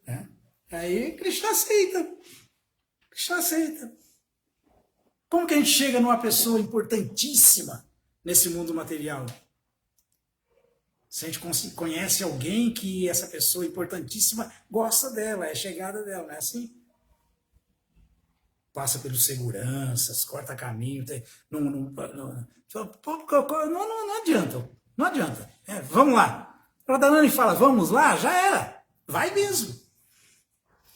Né? Aí Krishna aceita. Krishna aceita. Como que a gente chega numa pessoa importantíssima nesse mundo material? Se a gente conhece alguém que essa pessoa importantíssima gosta dela, é chegada dela, não é assim? Passa pelos seguranças, corta caminho, não adianta, não adianta. Vamos lá. Radharani fala, vamos lá, já era, vai mesmo.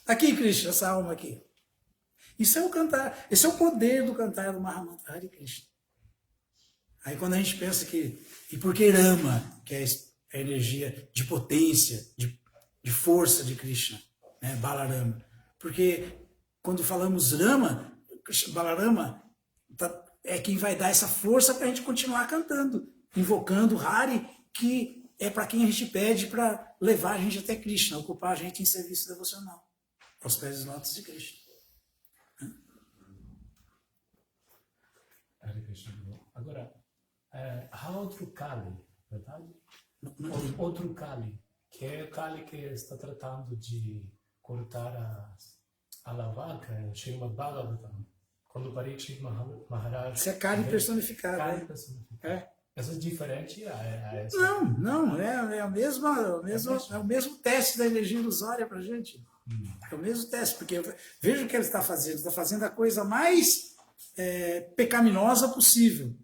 Aqui, Krishna, essa alma aqui. Isso é o cantar, esse é o poder do cantar do Mahamantra Hare Krishna. Aí quando a gente pensa que, e porque Rama, que é a energia de potência, de força de Krishna, né, Balarama, porque quando falamos Rama, Balarama é quem vai dar essa força para a gente continuar cantando, invocando Hari, que é para quem a gente pede para levar a gente até Krishna, ocupar a gente em serviço devocional, aos pés dos lótus de Krishna.
Hare Krishna. Agora, há outro Kali, verdade? Outro Kali, que é o Kali que está tratando de cortar a lavaca, Srimad Bhagavatam, quando Parikshit Maharaj...
Isso é Kali personificado.
Kali personificado. Essa é diferente?
Não, é o mesmo teste da energia ilusória para a gente. É o mesmo teste, porque veja o que ele está fazendo. Ele está fazendo a coisa mais pecaminosa possível.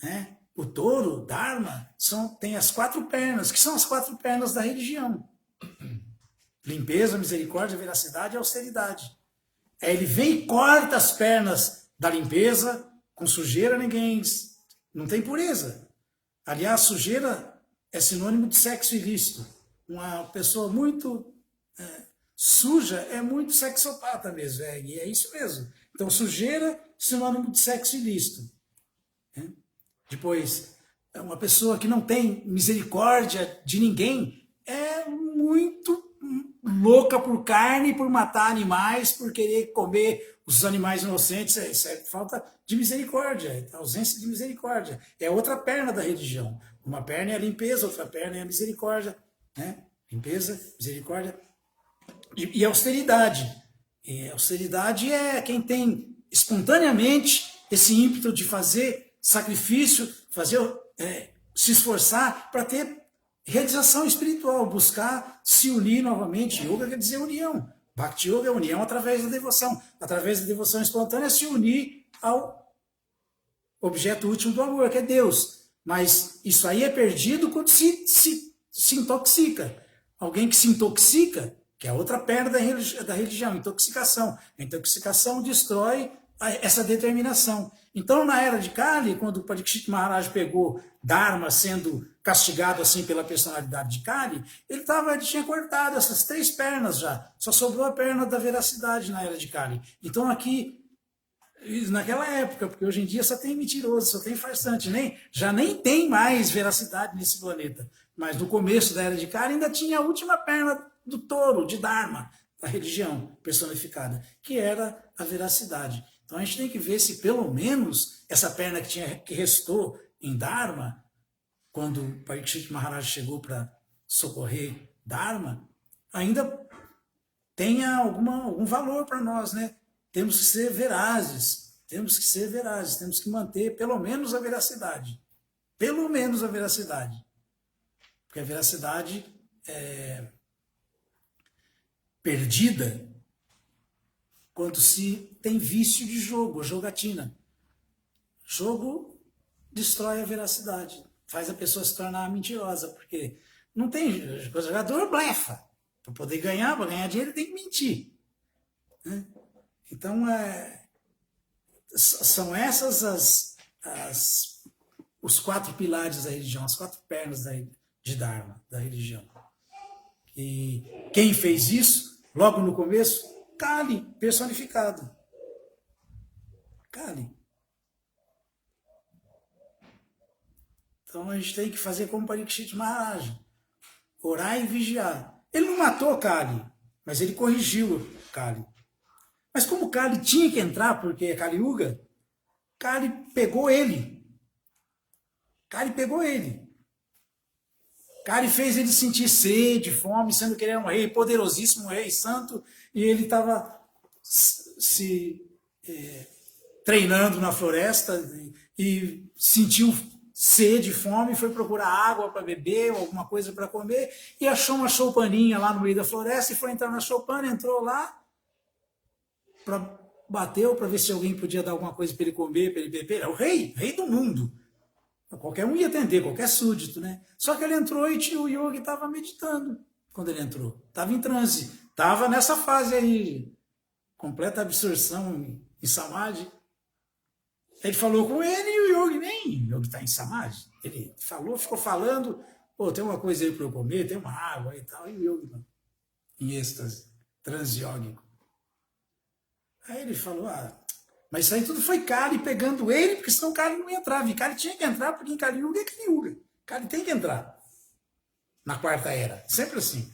Né? O touro, o Dharma, tem as 4 pernas, que são as 4 pernas da religião. Limpeza, misericórdia, veracidade e austeridade. Aí ele vem e corta as pernas da limpeza, com sujeira ninguém, não tem pureza. Aliás, sujeira é sinônimo de sexo ilícito. Uma pessoa muito suja é muito sexopata mesmo, e é isso mesmo. Então, sujeira, sinônimo de sexo ilícito. Depois, uma pessoa que não tem misericórdia de ninguém é muito louca por carne, por matar animais, por querer comer os animais inocentes. Isso é falta de misericórdia, ausência de misericórdia. É outra perna da religião. Uma perna é a limpeza, outra perna é a misericórdia. Né? Limpeza, misericórdia e austeridade. E austeridade é quem tem espontaneamente esse ímpeto de fazer sacrifício, se esforçar para ter realização espiritual, buscar se unir novamente. Yoga quer dizer união. Bhakti Yoga é união através da devoção. Através da devoção espontânea, se unir ao objeto último do amor, que é Deus. Mas isso aí é perdido quando se intoxica. Alguém que se intoxica, que é outra perna da religião, intoxicação. A intoxicação destrói essa determinação. Então, na era de Kali, quando o Parikshit Maharaj pegou Dharma sendo castigado assim pela personalidade de Kali, ele tinha cortado essas 3 pernas já. Só sobrou a perna da veracidade na era de Kali. Então, aqui, naquela época, porque hoje em dia só tem mentiroso, só tem farsante, já nem tem mais veracidade nesse planeta. Mas no começo da era de Kali ainda tinha a última perna do touro, de Dharma, da religião personificada, que era a veracidade. Então a gente tem que ver se pelo menos essa perna que restou em Dharma, quando Parikshit Maharaj chegou para socorrer Dharma, ainda tenha algum valor para nós, né? Temos que ser verazes, temos que manter pelo menos a veracidade. Pelo menos a veracidade. Porque a veracidade é perdida quando se tem vício de jogo, jogatina. Jogo destrói a veracidade, faz a pessoa se tornar mentirosa, porque não tem, o jogador blefa. Para poder ganhar, para ganhar dinheiro, ele tem que mentir. Né? Então, são essas os 4 pilares da religião, as 4 pernas de Dharma, da religião. E quem fez isso, logo no começo, Kali, personificado. Kali. Então a gente tem que fazer como Parikshit Maharaj, orar e vigiar. Ele não matou Kali, mas ele corrigiu Kali. Mas como Kali tinha que entrar, porque é Kali Yuga, Kali pegou ele. Kali fez ele sentir sede, fome, sendo que ele era um rei poderosíssimo, um rei santo, e ele estava se treinando na floresta e sentiu sede, fome, foi procurar água para beber ou alguma coisa para comer e achou uma choupaninha lá no meio da floresta e foi entrar na choupana, entrou lá, bateu para ver se alguém podia dar alguma coisa para ele comer, para ele beber. É o rei do mundo. Qualquer um ia atender, qualquer súdito, né? Só que ele entrou e o yogi estava meditando quando ele entrou. Estava em transe. Estava nessa fase aí, completa absorção em samadhi. Ele falou com ele e o yogi nem. O yogi está em samadhi. Ele falou, ficou falando. Pô, tem uma coisa aí para eu comer, tem uma água e tal. E o yogi em êxtase, transe-yógico. Aí ele falou, mas isso aí tudo foi Kali pegando ele, porque senão Kali não entrava. E Kali tinha que entrar, porque em Kali Yuga é Kali Yuga. Kali tem que entrar na 4ª era. Sempre assim.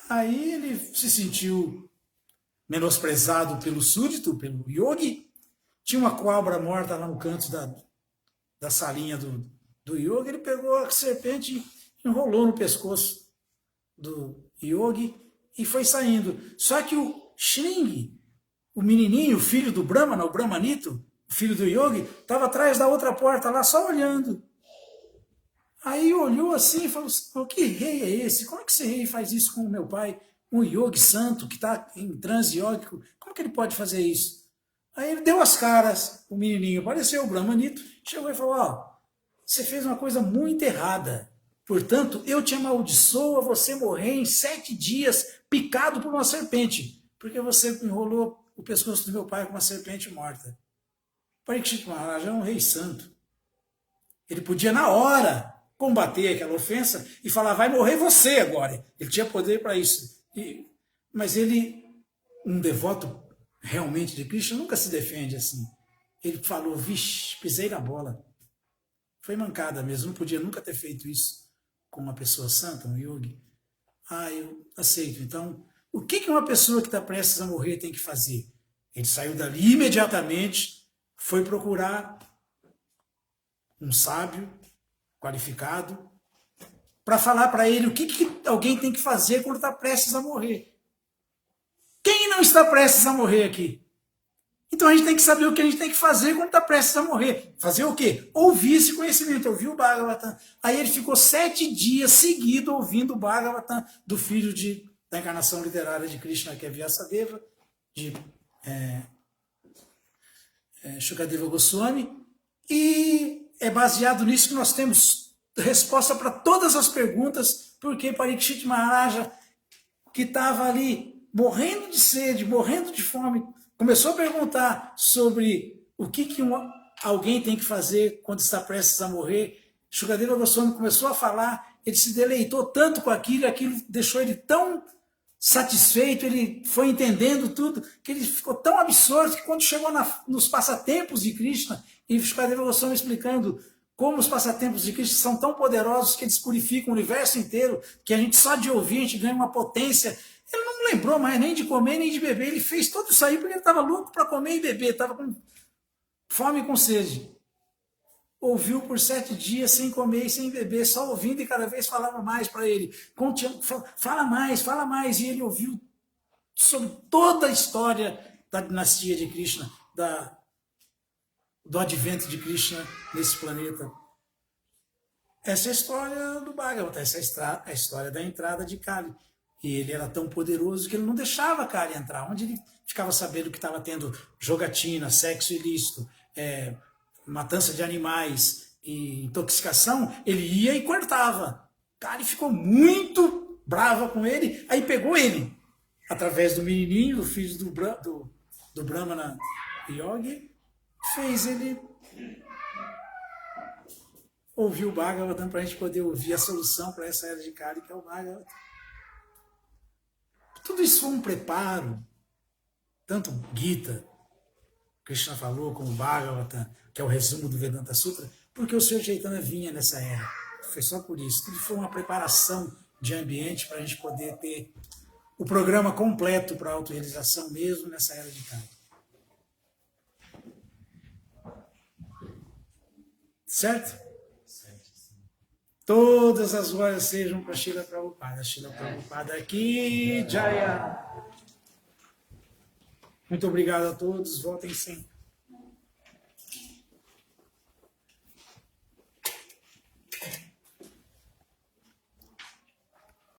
Aí ele se sentiu menosprezado pelo súdito, pelo yogi. Tinha uma cobra morta lá no canto da salinha do yogi. Ele pegou a serpente e enrolou no pescoço do yogi e foi saindo. Só que o Shringi, o menininho, o filho do Brahmana, o Brahmanito, o filho do yogi, estava atrás da outra porta lá, só olhando. Aí olhou assim e falou assim, que rei é esse? Como é que esse rei faz isso com o meu pai? Um yogi santo que está em transe yógico, como que ele pode fazer isso? Aí ele deu as caras, o menininho, apareceu o Brahmanito, chegou e falou, você fez uma coisa muito errada. Portanto, eu te amaldiçoo a você morrer em 7 dias picado por uma serpente, porque você enrolou o pescoço do meu pai com uma serpente morta. Parikshit Maharaj é um rei santo. Ele podia, na hora, combater aquela ofensa e falar, vai morrer você agora. Ele tinha poder para isso. Mas ele, um devoto realmente de Krishna, nunca se defende assim. Ele falou, vixe, pisei na bola. Foi mancada mesmo, não podia nunca ter feito isso com uma pessoa santa, um yogi. eu aceito. Então, o que uma pessoa que está prestes a morrer tem que fazer? Ele saiu dali imediatamente, foi procurar um sábio qualificado para falar para ele o que alguém tem que fazer quando está prestes a morrer. Quem não está prestes a morrer aqui? Então a gente tem que saber o que a gente tem que fazer quando está prestes a morrer. Fazer o quê? Ouvir esse conhecimento, ouvir o Bhagavatam. Aí ele ficou 7 dias seguidos ouvindo o Bhagavatam do filho da encarnação literária de Krishna, que é Vyasadeva, de Shukadeva Goswami. E é baseado nisso que nós temos resposta para todas as perguntas, porque Parikshit Maharaja, que estava ali morrendo de sede, morrendo de fome, começou a perguntar sobre o que alguém tem que fazer quando está prestes a morrer. Shukadeva Goswami começou a falar, ele se deleitou tanto com aquilo deixou ele tão satisfeito, ele foi entendendo tudo, que ele ficou tão absorto que quando chegou nos passatempos de Krishna, e Shukadeva Goswami explicando como os passatempos de Krishna são tão poderosos que eles purificam o universo inteiro, que a gente só de ouvir, a gente ganha uma potência. Ele não lembrou mais nem de comer, nem de beber. Ele fez tudo isso aí porque ele estava louco para comer e beber, estava com fome e com sede. Ouviu por 7 dias sem comer e sem beber, só ouvindo, e cada vez falava mais para ele. Fala mais. E ele ouviu sobre toda a história da dinastia de Krishna, do advento de Krishna nesse planeta. Essa é a história do Bhagavatam, essa é a história da entrada de Kali. E ele era tão poderoso que ele não deixava Kali entrar. Onde ele ficava sabendo que estava tendo jogatina, sexo ilícito, matança de animais e intoxicação, ele ia e cortava. Kali ficou muito brava com ele, aí pegou ele, através do menininho, do filho do Brahmana Yogi, fez ele ouvir o Bhagavatam para a gente poder ouvir a solução para essa era de Kali, que é o Bhagavatam. Tudo isso foi um preparo, tanto Gita, Krishna falou, como Bhagavatam, que é o resumo do Vedanta Sutra, porque o Senhor Chaitanya vinha nessa era. Foi só por isso. Tudo foi uma preparação de ambiente para a gente poder ter o programa completo para a autorrealização mesmo nessa era de Kali. Certo? Todas as glórias sejam para Srila Prabhupada. Srila Prabhupada aqui, Jaya. Muito obrigado a todos. Voltem sempre.